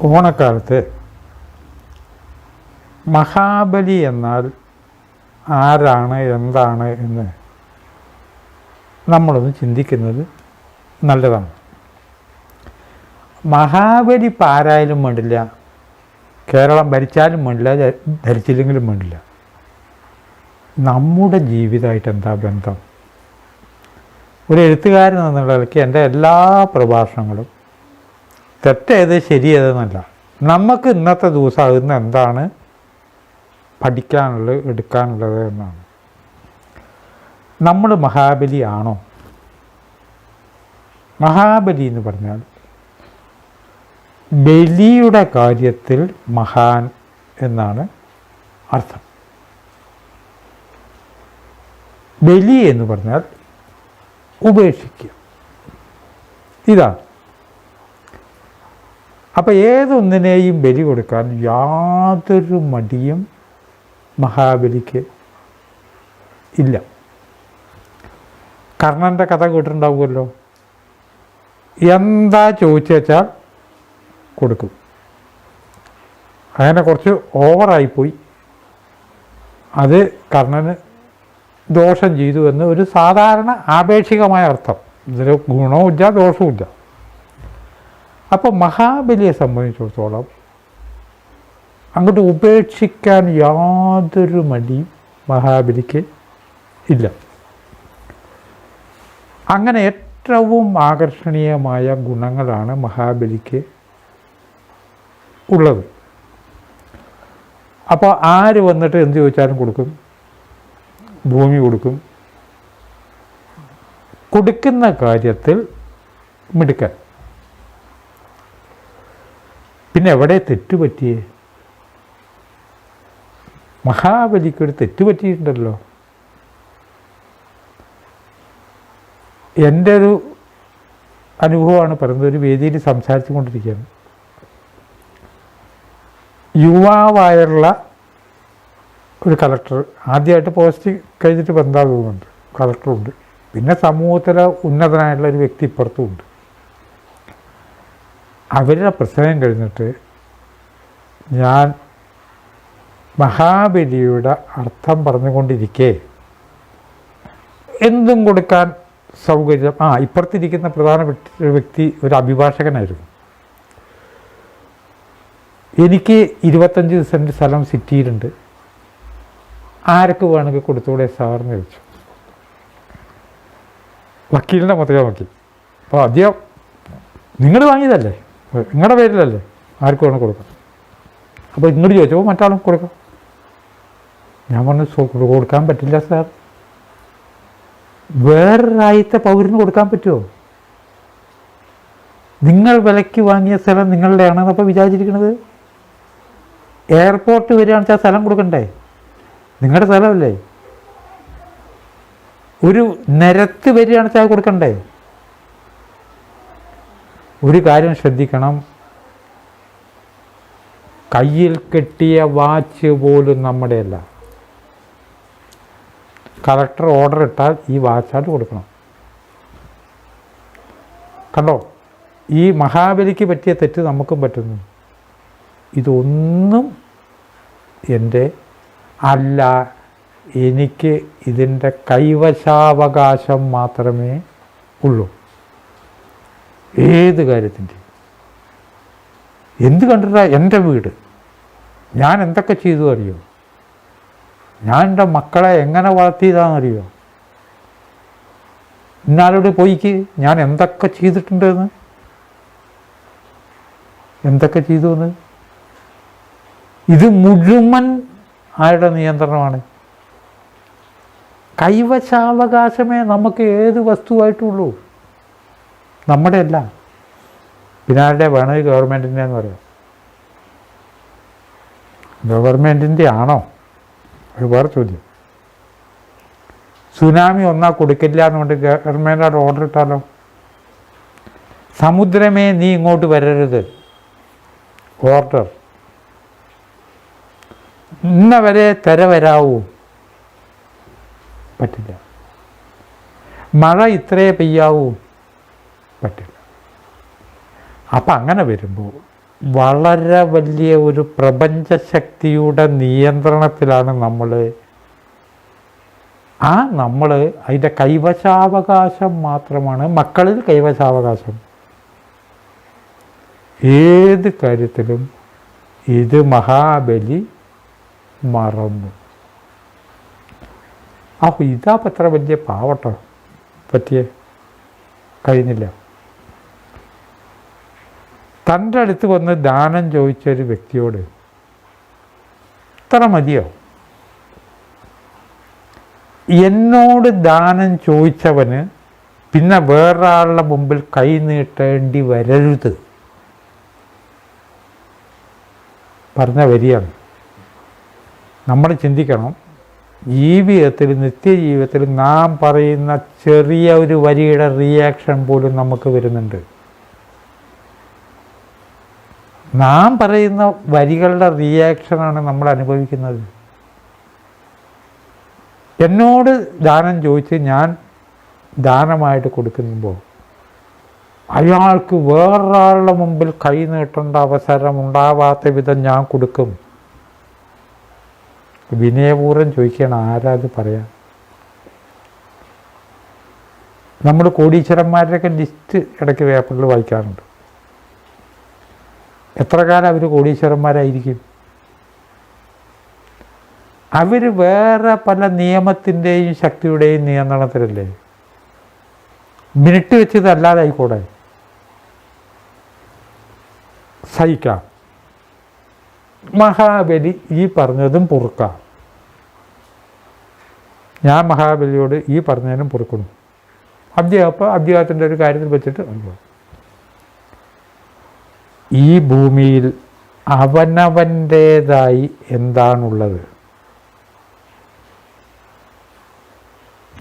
ഓണക്കാലത്ത് മഹാബലി എന്നാൽ ആരാണ് എന്താണ് എന്ന് നമ്മളൊന്ന് ചിന്തിക്കുന്നത് നല്ലതാണ്. മഹാബലി ഇപ്പം ആരായാലും വേണ്ടില്ല, കേരളം ഭരിച്ചാലും വേണ്ടില്ല, ധരിച്ചില്ലെങ്കിലും വേണ്ടില്ല. നമ്മുടെ ജീവിതമായിട്ട് എന്താ ബന്ധം? ഒരു എഴുത്തുകാരൻ എന്നുള്ള നിലയ്ക്ക് എൻ്റെ എല്ലാ പ്രഭാഷണങ്ങളും തെറ്റേത് ശരിയേതെന്നല്ല, നമുക്ക് ഇന്നത്തെ ദിവസം ആകുന്ന എന്താണ് പഠിക്കാനുള്ളത്, എടുക്കാനുള്ളത് എന്നാണ്. നമ്മൾ മഹാബലി ആണോ? മഹാബലി എന്ന് പറഞ്ഞാൽ ബലിയുടെ കാര്യത്തിൽ മഹാൻ എന്നാണ് അർത്ഥം. ബലി എന്ന് പറഞ്ഞാൽ ഉപേക്ഷിക്കുക, ഇതാണ്. അപ്പം ഏതൊന്നിനെയും ബലി കൊടുക്കാൻ യാതൊരു മടിയും മഹാബലിക്ക് ഇല്ല. കർണൻ്റെ കഥ കേട്ടിട്ടുണ്ടാവുമല്ലോ. എന്താ ചോദിച്ചു വെച്ചാൽ കൊടുക്കും. അങ്ങനെ കുറച്ച് ഓവറായിപ്പോയി, അത് കർണന് ദോഷം ചെയ്തു എന്ന് ഒരു സാധാരണ ആപേക്ഷികമായ അർത്ഥം. ഇതിൽ ഗുണവും ഇല്ല ദോഷവും ഇല്ല. അപ്പോൾ മഹാബലിയെ സംബന്ധിച്ചിടത്തോളം അങ്ങോട്ട് ഉപേക്ഷിക്കാൻ യാതൊരു മടിയും മഹാബലിക്ക് ഇല്ല. അങ്ങനെ ഏറ്റവും ആകർഷണീയമായ ഗുണങ്ങളാണ് മഹാബലിക്ക് ഉള്ളത്. അപ്പോൾ ആര് വന്നിട്ട് എന്ത് ചോദിച്ചാലും കൊടുക്കും, ഭൂമി കൊടുക്കും. കൊടുക്കുന്ന കാര്യത്തിൽ മിടുക്കൻ. പിന്നെ എവിടെ തെറ്റുപറ്റിയേ? മഹാബലിക്കൊരു തെറ്റുപറ്റിയിട്ടുണ്ടല്ലോ. എൻ്റെ ഒരു അനുഭവമാണ് പറയുന്നത്. ഒരു വേദിയിൽ സംസാരിച്ചു കൊണ്ടിരിക്കുകയാണ്. യുവാവായുള്ള ഒരു കളക്ടർ, ആദ്യമായിട്ട് പോസ്റ്റ് കഴിഞ്ഞിട്ട് ബന്ധാകുന്നുണ്ട്, കളക്ടറുണ്ട്. പിന്നെ സമൂഹത്തിലെ ഉന്നതനായിട്ടുള്ള ഒരു വ്യക്തി ഇപ്പുറത്തുമുണ്ട്. അവരുടെ പ്രസംഗം കഴിഞ്ഞിട്ട് ഞാൻ മഹാബലിയുടെ അർത്ഥം പറഞ്ഞുകൊണ്ടിരിക്കെ എന്തും കൊടുക്കാൻ സൗകര്യം. ഇപ്പുറത്തിരിക്കുന്ന പ്രധാന വ്യക്തി ഒരു അഭിഭാഷകനായിരുന്നു. എനിക്ക് 25 സെൻറ്റ് സ്ഥലം സിറ്റിയിലുണ്ട്, ആർക്ക് വേണമെങ്കിൽ കൊടുത്തുകൂടെ സാറിന് ചോദിച്ചു. വക്കീലിൻ്റെ മൊത്തം വക്കീൽ. അപ്പോൾ ആദ്യം നിങ്ങൾ വാങ്ങിയതല്ലേ, നിങ്ങളുടെ പേരിലല്ലേ, ആർക്ക് വേണം കൊടുക്കാം. അപ്പോൾ ഇങ്ങോട്ട് ചോദിച്ചപ്പോൾ മറ്റാളും കൊടുക്കാം. ഞാൻ പറഞ്ഞു കൊടുക്കാൻ പറ്റില്ല സാർ. വേറൊരായത്തെ പൗരന് കൊടുക്കാൻ പറ്റുമോ? നിങ്ങൾ വിലയ്ക്ക് വാങ്ങിയ സ്ഥലം നിങ്ങളുടെയാണെന്ന് അപ്പോൾ വിചാരിച്ചിരിക്കുന്നത്. എയർപോർട്ട് വരികയാണെന്ന് വെച്ചാൽ സ്ഥലം കൊടുക്കണ്ടേ? നിങ്ങളുടെ സ്ഥലമല്ലേ. ഒരു നിരത്ത് വരികയാണെന്ന് വെച്ചാൽ കൊടുക്കണ്ടേ? ഒരു കാര്യം ശ്രദ്ധിക്കണം, കയ്യിൽ കെട്ടിയ വാച്ച് പോലും നമ്മുടെയല്ല. കളക്ടർ ഓർഡർ ഇട്ടാൽ ഈ വാച്ചായിട്ട് കൊടുക്കണം. കണ്ടോ, ഈ മഹാബലിക്ക് പറ്റിയ തെറ്റ് നമുക്കും പറ്റുന്നു. ഇതൊന്നും എൻ്റെ അല്ല, എനിക്ക് ഇതിൻ്റെ കൈവശാവകാശം മാത്രമേ ഉള്ളൂ. ഏത് കാര്യത്തിൻ്റെ എന്ത് കണ്ടിട്ടാ എൻ്റെ വീട് ഞാൻ എന്തൊക്കെ ചെയ്തു അറിയോ? ഞാൻ എൻ്റെ മക്കളെ എങ്ങനെ വളർത്തിയതാണെന്നറിയോ? ഇന്നാളോട് പോയിക്ക് ഞാൻ എന്തൊക്കെ ചെയ്തിട്ടുണ്ടെന്ന്, എന്തൊക്കെ ചെയ്തു എന്ന്. ഇത് മുഴുവൻ ആരുടെ നിയന്ത്രണമാണ്? കൈവശാവകാശമേ നമുക്ക് ഏത് വസ്തുവായിട്ടുള്ളൂ, നമ്മുടെ അല്ല. പിന്നെ ആരുടെ വേണമെങ്കിൽ ഗവൺമെൻറ്റിൻ്റെ എന്ന് പറയാം. ഗവൺമെൻറ്റിൻ്റെ ആണോ? ഒരു വേറെ ചോദ്യം. സുനാമി ഒന്നാ കൊടുക്കില്ല എന്നുകൊണ്ട് ഗവൺമെൻറ് ഓർഡർ ഇട്ടാലോ? സമുദ്രമേ നീ ഇങ്ങോട്ട് വരരുത്, ഓർഡർ. ഇന്ന വരെ തിര വരാവൂ, പറ്റില്ല. മഴ ഇത്രയേ പെയ്യാവൂ, പറ്റില്ല. അപ്പം അങ്ങനെ വരുമ്പോൾ വളരെ വലിയ ഒരു പ്രപഞ്ചശക്തിയുടെ നിയന്ത്രണത്തിലാണ് നമ്മൾ. നമ്മൾ അതിൻ്റെ കൈവശാവകാശം മാത്രമാണ്. മക്കളിൽ കൈവശാവകാശം ഏത് കാര്യത്തിലും ഇത് മഹാബലി മറന്നു. ഇതാ എത്ര വലിയ പാവട്ടോ പറ്റിയേ, കഴിഞ്ഞില്ല. തൻ്റെ അടുത്ത് വന്ന് ദാനം ചോദിച്ചൊരു വ്യക്തിയോട് ഇത്ര മതിയോ? എന്നോട് ദാനം ചോദിച്ചവന് പിന്നെ വേറൊരാളുടെ മുമ്പിൽ കൈ നീട്ടേണ്ടി വരരുത് പറഞ്ഞ വരിയാണ്. നമ്മൾ ചിന്തിക്കണം, ജീവിതത്തിൽ, നിത്യജീവിതത്തിൽ നാം പറയുന്ന ചെറിയ ഒരു വരിയുടെ റിയാക്ഷൻ പോലും നമുക്ക് വരുന്നുണ്ട്. നാം പറയുന്ന വരികളുടെ റിയാക്ഷനാണ് നമ്മൾ അനുഭവിക്കുന്നത്. എന്നോട് ദാനം ചോദിച്ച് ഞാൻ ദാനമായിട്ട് കൊടുക്കുമ്പോൾ അയാൾക്ക് വേറൊരാളുടെ മുമ്പിൽ കൈ നീട്ടേണ്ട അവസരം ഉണ്ടാവാത്ത വിധം ഞാൻ കൊടുക്കും. വിനയപൂർവ്വം ചോദിക്കുകയാണ്, ആരാ അത് പറയാം? നമ്മൾ കോടീശ്വരന്മാരുടെയൊക്കെ ലിസ്റ്റ് ഇടയ്ക്ക് പേപ്പറിൽ വായിക്കാറുണ്ട്. എത്ര കാലം അവർ കോടീശ്വരന്മാരായിരിക്കും? അവർ വേറെ പല നിയമത്തിൻ്റെയും ശക്തിയുടെയും നിയന്ത്രണത്തിലല്ലേ. മിനിറ്റ് വെച്ച് ഇതല്ലാതെ ആയിക്കൂടെ? സഹിക്കാം. മഹാബലി ഈ പറഞ്ഞതും പൊറുക്കാം. ഞാൻ മഹാബലിയോട് ഈ പറഞ്ഞതിനും പൊറുക്കണം. അദ്ദേഹത്തിൻ്റെ ഒരു കാര്യത്തിൽ വെച്ചിട്ട് ഈ ഭൂമിയിൽ അവനവൻ്റേതായി എന്താണുള്ളത്?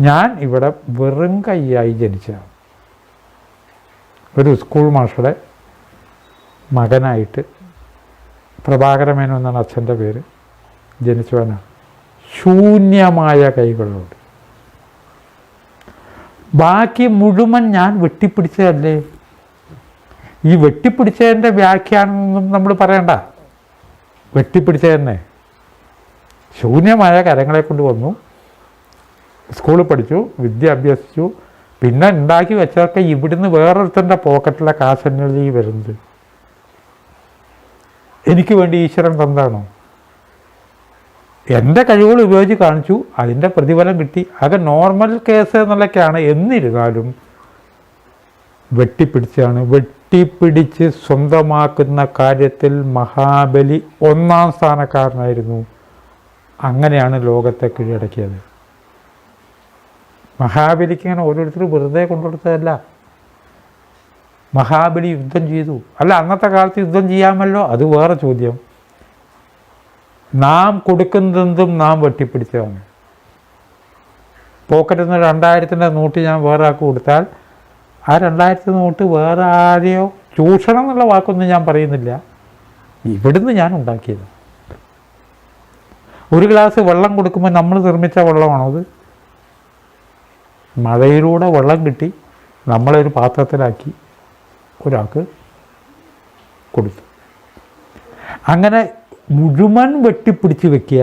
ഞാൻ ഇവിടെ വെറും കൈയായി ജനിച്ചതാണ്. ഒരു സ്കൂൾ മാഷയുടെ മകനായിട്ട്, പ്രഭാകരമേനോൻ എന്നാണ് അച്ഛൻ്റെ പേര്, ജനിച്ചവനാണ്. ശൂന്യമായ കൈകളോട്. ബാക്കി മുഴുവൻ ഞാൻ വെട്ടിപ്പിടിച്ചതല്ലേ. ഈ വെട്ടിപ്പിടിച്ചതിൻ്റെ വ്യാഖ്യാനമൊന്നും നമ്മൾ പറയണ്ട. വെട്ടിപ്പിടിച്ചത് തന്നെ ശൂന്യമായ കരങ്ങളെ കൊണ്ട് വന്നു, സ്കൂളിൽ പഠിച്ചു, വിദ്യ അഭ്യസിച്ചു, പിന്നെ ഉണ്ടാക്കി വെച്ചതൊക്കെ ഇവിടുന്ന് വേറൊരുത്തൻ്റെ പോക്കറ്റിലെ കാശന്നലി വരുന്നത്. എനിക്ക് വേണ്ടി ഈശ്വരൻ തന്നാണോ? എൻ്റെ കഴിവുകൾ ഉപയോഗിച്ച് കാണിച്ചു, അതിൻ്റെ പ്രതിഫലം കിട്ടി. അത് നോർമൽ കേസ് എന്നുള്ളതൊക്കെയാണ്. എന്നിരുന്നാലും വെട്ടിപ്പിടിച്ചാണ്. വെട്ടിപ്പിടിച്ച് സ്വന്തമാക്കുന്ന കാര്യത്തിൽ മഹാബലി ഒന്നാം സ്ഥാനക്കാരനായിരുന്നു. അങ്ങനെയാണ് ലോകത്തെ കീഴടക്കിയത്. മഹാബലിക്ക് ഇങ്ങനെ ഓരോരുത്തർ വെറുതെ കൊണ്ടുകൊടുത്തതല്ല. മഹാബലി യുദ്ധം ചെയ്തു. അല്ല, അന്നത്തെ കാലത്ത് യുദ്ധം ചെയ്യാമല്ലോ, അത് വേറെ ചോദ്യം. നാം കൊടുക്കുന്നതെന്തും നാം വെട്ടിപ്പിടിച്ചതാണ്. പോക്കറ്റിൽ നിന്ന് 2000-ൻ്റെ നോട്ട് ഞാൻ വേറെ ആൾക്ക് കൊടുത്താൽ ആ 2000 നോട്ട് വേറെ ആരെയോ, ചൂഷണം എന്നുള്ള വാക്കൊന്നും ഞാൻ പറയുന്നില്ല, ഇവിടുന്ന് ഞാൻ ഉണ്ടാക്കിയത്. ഒരു ഗ്ലാസ് വെള്ളം കൊടുക്കുമ്പോൾ നമ്മൾ നിർമ്മിച്ച വെള്ളമാണോ അത്? മഴയിലൂടെ വെള്ളം കിട്ടി, നമ്മളൊരു പാത്രത്തിലാക്കി ഒരാൾക്ക് കൊടുത്തു. അങ്ങനെ മുഴുവൻ വെട്ടിപ്പിടിച്ച് വെക്കുക.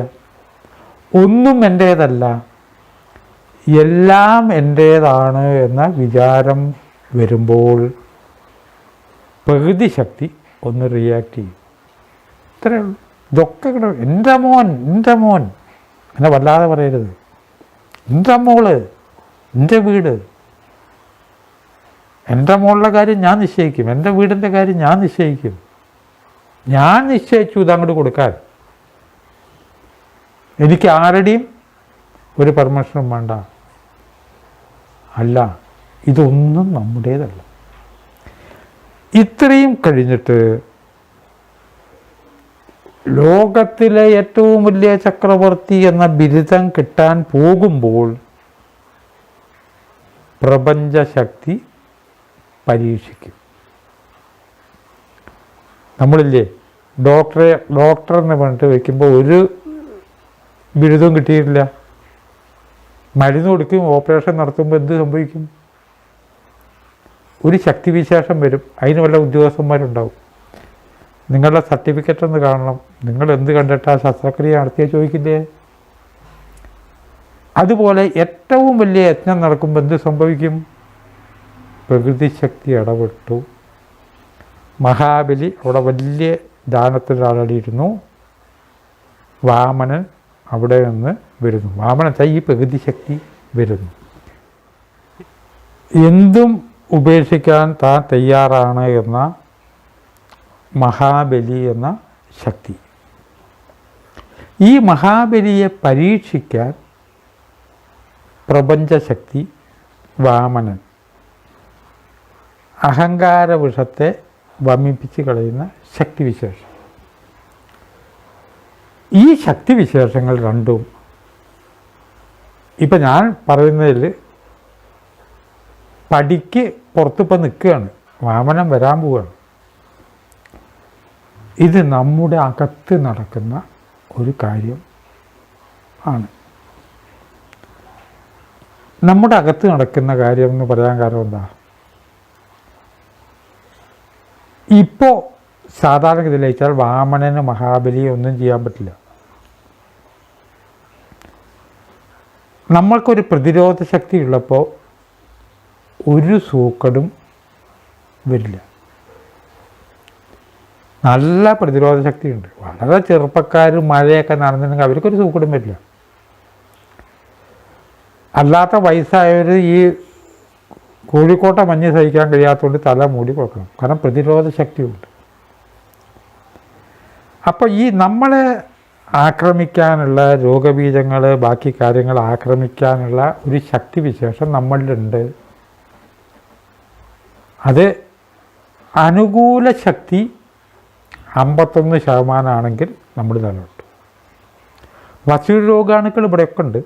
ഒന്നും എൻ്റേതല്ല, എല്ലാം എൻ്റേതാണ് എന്ന വിചാരം വരുമ്പോൾ പ്രകൃതി ശക്തി ഒന്ന് റിയാക്ട് ചെയ്യും. ഇത്രയേ ഉള്ളൂ. ഇതൊക്കെ എൻ്റെ മോൻ അങ്ങനെ വല്ലാതെ പറയരുത്. എൻ്റെ മോള്, എൻ്റെ വീട്, എൻ്റെ മോളുടെ കാര്യം ഞാൻ നിശ്ചയിക്കും, എൻ്റെ വീടിൻ്റെ കാര്യം ഞാൻ നിശ്ചയിക്കും. ഞാൻ നിശ്ചയിച്ചു ഇതങ്ങോട്ട് കൊടുക്കാൻ. എനിക്ക് ആരുടെയും ഒരു പെർമിഷനും വേണ്ട. അല്ല, ഇതൊന്നും നമ്മുടേതല്ല. ഇത്രയും കഴിഞ്ഞിട്ട് ലോകത്തിലെ ഏറ്റവും വലിയ ചക്രവർത്തി എന്ന ബിരുദം കിട്ടാൻ പോകുമ്പോൾ പ്രപഞ്ചശക്തി പരീക്ഷിക്കും. നമ്മളില്ലേ ഡോക്ടർ എന്ന് പറഞ്ഞിട്ട് വയ്ക്കുമ്പോൾ ഒരു ബിരുദവും കിട്ടിയിട്ടില്ല. മരുന്ന് കൊടുക്കും, ഓപ്പറേഷൻ നടത്തുമ്പോൾ എന്ത് സംഭവിക്കും? ഒരു ശക്തിവിശേഷം വരും, അതിന് വല്ല ഉദ്യോഗസ്ഥന്മാരുണ്ടാവും. നിങ്ങളുടെ സർട്ടിഫിക്കറ്റ് ഒന്ന് കാണണം, നിങ്ങൾ എന്ത് കണ്ടിട്ടാ ശസ്ത്രക്രിയ നടത്തിയാൽ ചോദിക്കില്ലേ? അതുപോലെ ഏറ്റവും വലിയ യജ്ഞം നടക്കുമ്പോൾ എന്ത് സംഭവിക്കും? പ്രകൃതി ശക്തി ഇടപെട്ടു. മഹാബലി അവിടെ വലിയ ദാനത്തിലടിയിരുന്നു. വാമനൻ അവിടെ നിന്ന് വരുന്നു. വാമനൻ ഈ പ്രകൃതി ശക്തി വരുന്നു. എന്തും ഉപേക്ഷിക്കാൻ താൻ തയ്യാറാണ് എന്ന മഹാബലി എന്ന ശക്തി. ഈ മഹാബലിയെ പരീക്ഷിക്കാൻ പ്രപഞ്ചശക്തി വാമനൻ അഹങ്കാര വിഷത്തെ വമിപ്പിച്ച് കളയുന്ന ശക്തിവിശേഷം. ഈ ശക്തിവിശേഷങ്ങൾ രണ്ടും ഇപ്പം ഞാൻ പറയുന്നതിൽ പടിക്ക് പുറത്തിപ്പോൾ നിൽക്കുകയാണ്, വാമനം വരാൻ പോവുകയാണ്. ഇത് നമ്മുടെ അകത്ത് നടക്കുന്ന ഒരു കാര്യം ആണ്. നമ്മുടെ അകത്ത് നടക്കുന്ന കാര്യം എന്ന് പറയാൻ കാരണം എന്താ? ഇപ്പോൾ സാധാരണ ഗതിയിലേച്ചാൽ വാമനന് മഹാബലിയെ ഒന്നും ചെയ്യാൻ പറ്റില്ല. നമ്മൾക്കൊരു പ്രതിരോധ ശക്തി ഉള്ളപ്പോൾ ഒരു സൂക്കടും വരില്ല. നല്ല പ്രതിരോധ ശക്തിയുണ്ട്. വളരെ ചെറുപ്പക്കാർ മഴയൊക്കെ നടന്നിട്ടുണ്ടെങ്കിൽ അവർക്കൊരു സൂക്കടും വരില്ല. അല്ലാത്ത വയസ്സായവർ ഈ കോഴിക്കോട്ടെ മഞ്ഞ് സഹിക്കാൻ കഴിയാത്തതുകൊണ്ട് തല മൂടി കൊടുക്കണം. കാരണം പ്രതിരോധ ശക്തിയുണ്ട്. അപ്പോൾ ഈ നമ്മളെ ആക്രമിക്കാനുള്ള രോഗബീജങ്ങൾ, ബാക്കി കാര്യങ്ങൾ ആക്രമിക്കാനുള്ള ഒരു ശക്തിവിശേഷം നമ്മളിലുണ്ട്. അത് അനുകൂല ശക്തി 51% ആണെങ്കിൽ നമ്മൾ നിലനിട്ടു. വസൂൽ രോഗാണുക്കൾ ഇവിടെയൊക്കെ ഉണ്ട്.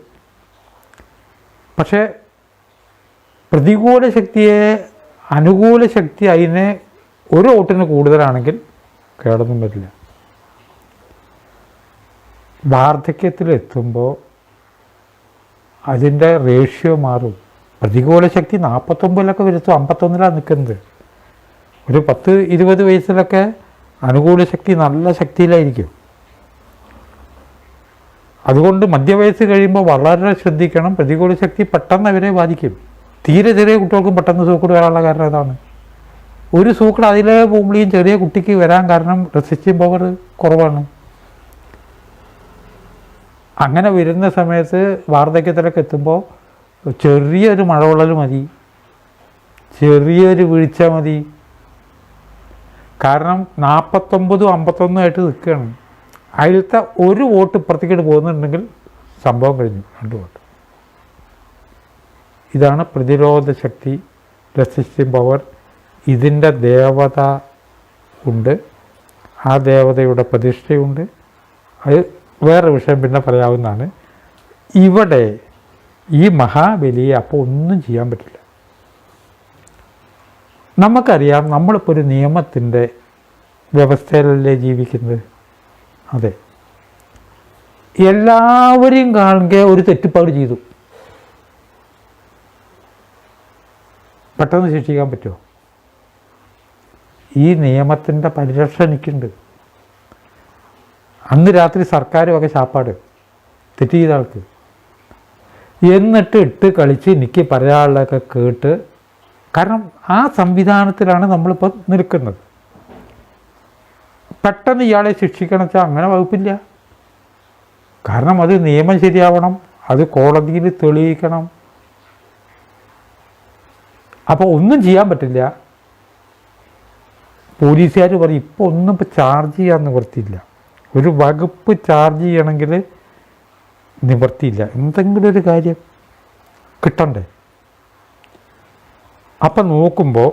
പക്ഷേ പ്രതികൂല ശക്തിയെ അനുകൂല ശക്തി അതിനെ ഒരു വോട്ടിന് കൂടുതലാണെങ്കിൽ കേടൊന്നും വരില്ല. വാർദ്ധക്യത്തിലെത്തുമ്പോൾ അതിൻ്റെ റേഷ്യോ മാറും. പ്രതികൂല ശക്തി 49 വരുത്തും, 51 നിൽക്കുന്നത്. ഒരു 10-20 വയസ്സിലൊക്കെ അനുകൂല ശക്തി നല്ല ശക്തിയിലായിരിക്കും. അതുകൊണ്ട് മധ്യവയസ്സ് കഴിയുമ്പോൾ വളരെ ശ്രദ്ധിക്കണം. പ്രതികൂല ശക്തി പെട്ടെന്ന് അവരെ ബാധിക്കും. തീരെ ചെറിയ കുട്ടികൾക്കും പെട്ടെന്ന് സൂക്കട് വരാനുള്ള കാരണം അതാണ്. ഒരു സൂക്കട് അതിലെ പോകുമ്പോഴേയും ചെറിയ കുട്ടിക്ക് വരാൻ കാരണം റെസിസ്റ്റിംഗ് പവർ കുറവാണ്. അങ്ങനെ വരുന്ന സമയത്ത് വാർദ്ധക്യത്തിലൊക്കെ എത്തുമ്പോൾ ചെറിയൊരു മഴവെള്ളൽ മതി, ചെറിയൊരു വീഴ്ച മതി. കാരണം 49-51 നിൽക്കുകയാണ്. അതിലത്തെ ഒരു വോട്ട് ഇപ്പുറത്തേക്ക് പോകുന്നുണ്ടെങ്കിൽ സംഭവം കഴിഞ്ഞു, 2 വോട്ട്. ഇതാണ് പ്രതിരോധ ശക്തി, റെസിസ്റ്റിംഗ് പവർ. ഇതിൻ്റെ ദേവത ഉണ്ട്, ആ ദേവതയുടെ പ്രതിഷ്ഠയുണ്ട്. അത് വേറെ വിഷയം പിന്നെ പറയാവുന്നതാണ്. ഇവിടെ ഈ മഹാബലിയെ അപ്പോൾ ഒന്നും ചെയ്യാൻ പറ്റില്ല. നമുക്കറിയാം, നമ്മളിപ്പോൾ ഒരു നിയമത്തിൻ്റെ വ്യവസ്ഥയിലല്ലേ ജീവിക്കുന്നത്. അതെ, എല്ലാവരെയും കാണുക ഒരു തെറ്റുപാട് ചെയ്തു പെട്ടെന്ന് ശിക്ഷിക്കാൻ പറ്റുമോ? ഈ നിയമത്തിൻ്റെ പരിരക്ഷ എനിക്കുണ്ട്. അന്ന് രാത്രി സർക്കാർ വക ശാപ്പാട് തെറ്റ് ചെയ്ത ആൾക്ക്. എന്നിട്ട് ഇട്ട് കളിച്ച് എനിക്ക് പറയാനുള്ളതൊക്കെ കേട്ട്, കാരണം ആ സംവിധാനത്തിലാണ് നമ്മളിപ്പോൾ നിൽക്കുന്നത്. പെട്ടെന്ന് ഇയാളെ ശിക്ഷിക്കണം വെച്ചാൽ അങ്ങനെ വകുപ്പില്ല. കാരണം അത് നിയമം ശരിയാവണം, അത് കോടതിയിൽ തെളിയിക്കണം. അപ്പോൾ ഒന്നും ചെയ്യാൻ പറ്റില്ല. പോലീസുകാർ പറയും ഇപ്പോൾ ഒന്നും ഇപ്പോൾ ചാർജ് ചെയ്യാൻ നിവൃത്തിയില്ല. ഒരു വകുപ്പ് ചാർജ് ചെയ്യണമെങ്കിൽ നിവൃത്തിയില്ല, എന്തെങ്കിലും ഒരു കാര്യം കിട്ടണ്ടേ. അപ്പം നോക്കുമ്പോൾ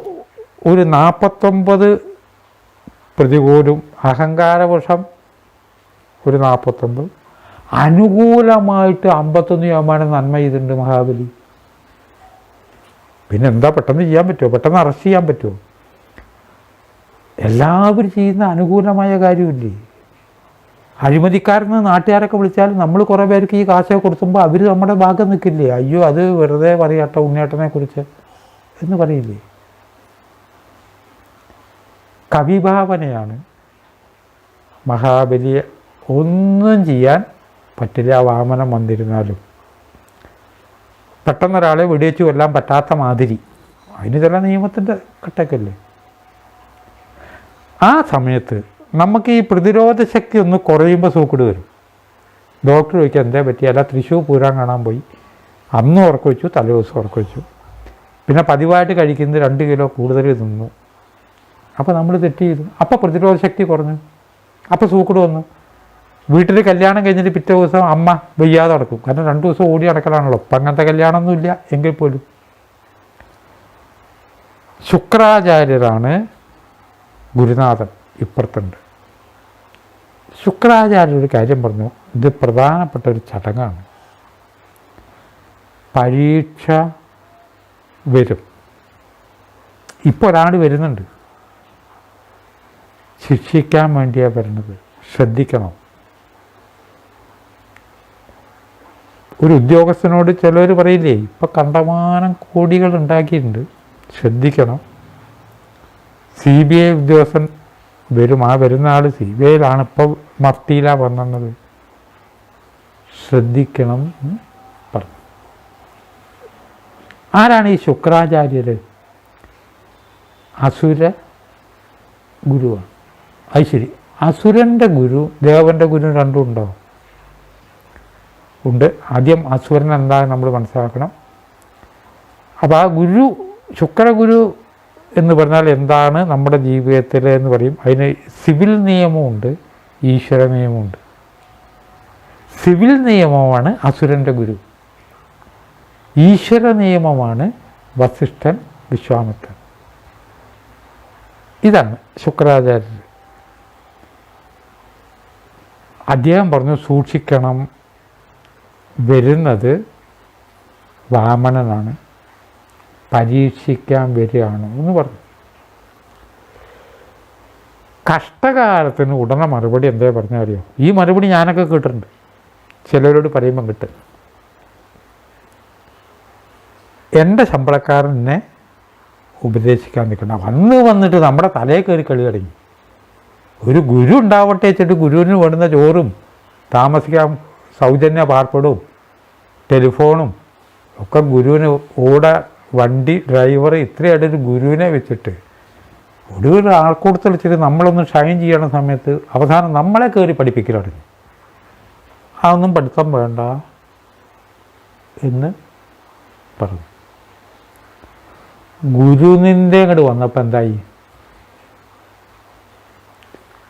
ഒരു 49 പ്രതികൂലം, അഹങ്കാരവശം ഒരു 49, അനുകൂലമായിട്ട് 51% നന്മ ചെയ്തിട്ടുണ്ട് മഹാബലി. പിന്നെ എന്താ പെട്ടെന്ന് ചെയ്യാൻ പറ്റുമോ? പെട്ടെന്ന് അറസ്റ്റ് ചെയ്യാൻ പറ്റുമോ? എല്ലാവരും ചെയ്യുന്ന അനുകൂലമായ കാര്യമില്ലേ. അഴിമതിക്കാരെന്ന് നാട്ടുകാരൊക്കെ വിളിച്ചാൽ നമ്മൾ കുറേ പേർക്ക് ഈ കാശൊക്കെ കൊടുക്കുമ്പോൾ അവർ നമ്മുടെ ഭാഗം നിൽക്കില്ലേ? അയ്യോ അത് വെറുതെ പറയാട്ടോ ഉണ്ണിയേട്ടനെ കുറിച്ച് എന്ന് പറയില്ലേ? കവിഭാവനയാണ് മഹാബലിയെ ഒന്നും ചെയ്യാൻ പറ്റില്ല. ആ വാമനം വന്നിരുന്നാലും പെട്ടെന്നൊരാളെ വെടിവെച്ച് കൊല്ലാൻ പറ്റാത്ത മാതിരി, അതിന് ചില നിയമത്തിൻ്റെ കട്ടൊക്കെയല്ലേ. ആ സമയത്ത് നമുക്ക് ഈ പ്രതിരോധ ശക്തി ഒന്ന് കുറയുമ്പോൾ സൂക്കിട് വരും. ഡോക്ടർ ചോദിക്കുക എന്തേ പറ്റിയല്ല, തൃശ്ശൂർ പൂരം കാണാൻ പോയി, അന്ന് ഉറക്കം വെച്ചു, തലേ ദിവസം ഉറക്കം വെച്ചു, പിന്നെ പതിവായിട്ട് കഴിക്കുന്നത് 2 കിലോ കൂടുതൽ തിന്നു. അപ്പോൾ നമ്മൾ തെറ്റ് ചെയ്തു. അപ്പോൾ പ്രതിരോധ ശക്തി കുറഞ്ഞു, അപ്പോൾ സൂക്കിട് വന്നു. വീട്ടിൽ കല്യാണം കഴിഞ്ഞിട്ട് പിറ്റേ ദിവസം അമ്മ വയ്യാതെ നടക്കും, കാരണം 2 ദിവസം ഓടി നടക്കലാണല്ലോ. അപ്പം അങ്ങനത്തെ കല്യാണമൊന്നുമില്ല എങ്കിൽ പോലും. ശുക്രാചാര്യരാണ് ഗുരുനാഥൻ, ഇപ്പുറത്തുണ്ട്. ശുക്രാചാര്യർ ഒരു കാര്യം പറഞ്ഞു, ഇത് പ്രധാനപ്പെട്ട ഒരു ചടങ്ങാണ്. പരീക്ഷ വരും. ഇപ്പോൾ ഒരാൾ വരുന്നുണ്ട്, ശിക്ഷിക്കാൻ വേണ്ടിയാണ് വരുന്നത്, ശ്രദ്ധിക്കണം. ഒരു ഉദ്യോഗസ്ഥനോട് ചിലർ പറയില്ലേ, ഇപ്പം കണ്ടമാനം കോടികൾ ഉണ്ടാക്കിയിട്ടുണ്ട്, ശ്രദ്ധിക്കണം. CBI ഉദ്യോഗസ്ഥൻ വരും, ആ വരുന്ന ആൾ CBIയിലാണ്, ഇപ്പോൾ മഫ്തിയിലാണ് വന്നത്, ശ്രദ്ധിക്കണം പറഞ്ഞു. ആരാണ് ഈ ശുക്രാചാര്യർ? അസുര ഗുരുവാണ്. അത് ശരി, അസുരൻ്റെ ഗുരു ദേവൻ്റെ ഗുരു രണ്ടും ഉണ്ടോ? ഉണ്ട്. ആദ്യം അസുരൻ എന്താണെന്ന് നമ്മൾ മനസ്സിലാക്കണം. അപ്പോൾ ആ ഗുരു, ശുക്രഗുരു എന്ന് പറഞ്ഞാൽ എന്താണ് നമ്മുടെ ജീവിതത്തിൽ എന്ന് പറയും. അതിന് സിവിൽ നിയമമുണ്ട്, ഈശ്വര നിയമമുണ്ട്. സിവിൽ നിയമമാണ് അസുരൻ്റെ ഗുരു, ഈശ്വര നിയമമാണ് വസിഷ്ഠൻ, വിശ്വാമിത്രൻ. ഇതാണ് ശുക്രാചാര്യർ. അദ്ദേഹം പറഞ്ഞു സൂക്ഷിക്കണം, വരുന്നത് വാമനനാണ്, പരീക്ഷിക്കാൻ വരികയാണ് എന്ന് പറഞ്ഞു. കഷ്ടകാലത്തിന് ഉടനെ മറുപടി എന്താ പറഞ്ഞാൽ അറിയോ? ഈ മറുപടി ഞാനൊക്കെ കേട്ടിട്ടുണ്ട്, ചിലരോട് പറയുമ്പം കിട്ടും. എൻ്റെ ശമ്പളക്കാരൻ എന്നെ ഉപദേശിക്കാൻ നിൽക്കണം, വന്നിട്ട് നമ്മുടെ തലയിൽ കയറി കളി തുടങ്ങി. ഒരു ഗുരു ഉണ്ടാവട്ടെ വെച്ചിട്ട് ഗുരുവിന് വേണ്ടുന്ന ചോറും താമസിക്കാൻ സൗജന്യ പാർപ്പിടവും ടെലിഫോണും ഒക്കെ ഗുരുവിന്, ഓടെ വണ്ടി ഡ്രൈവർ, ഇത്രയായിട്ടൊരു ഗുരുവിനെ വെച്ചിട്ട് ഒരു ആൾക്കൂട്ടത്തിൽ വെച്ചിട്ട് നമ്മളൊന്ന് ഷൈൻ ചെയ്യണ സമയത്ത് അവസാനം നമ്മളെ കയറി പഠിപ്പിക്കലാണ്. അതൊന്നും പഠിത്തം വേണ്ട എന്ന് പറഞ്ഞു. ഗുരുനിന്ദ അങ്ങോട്ട് വന്നപ്പോൾ എന്തായി?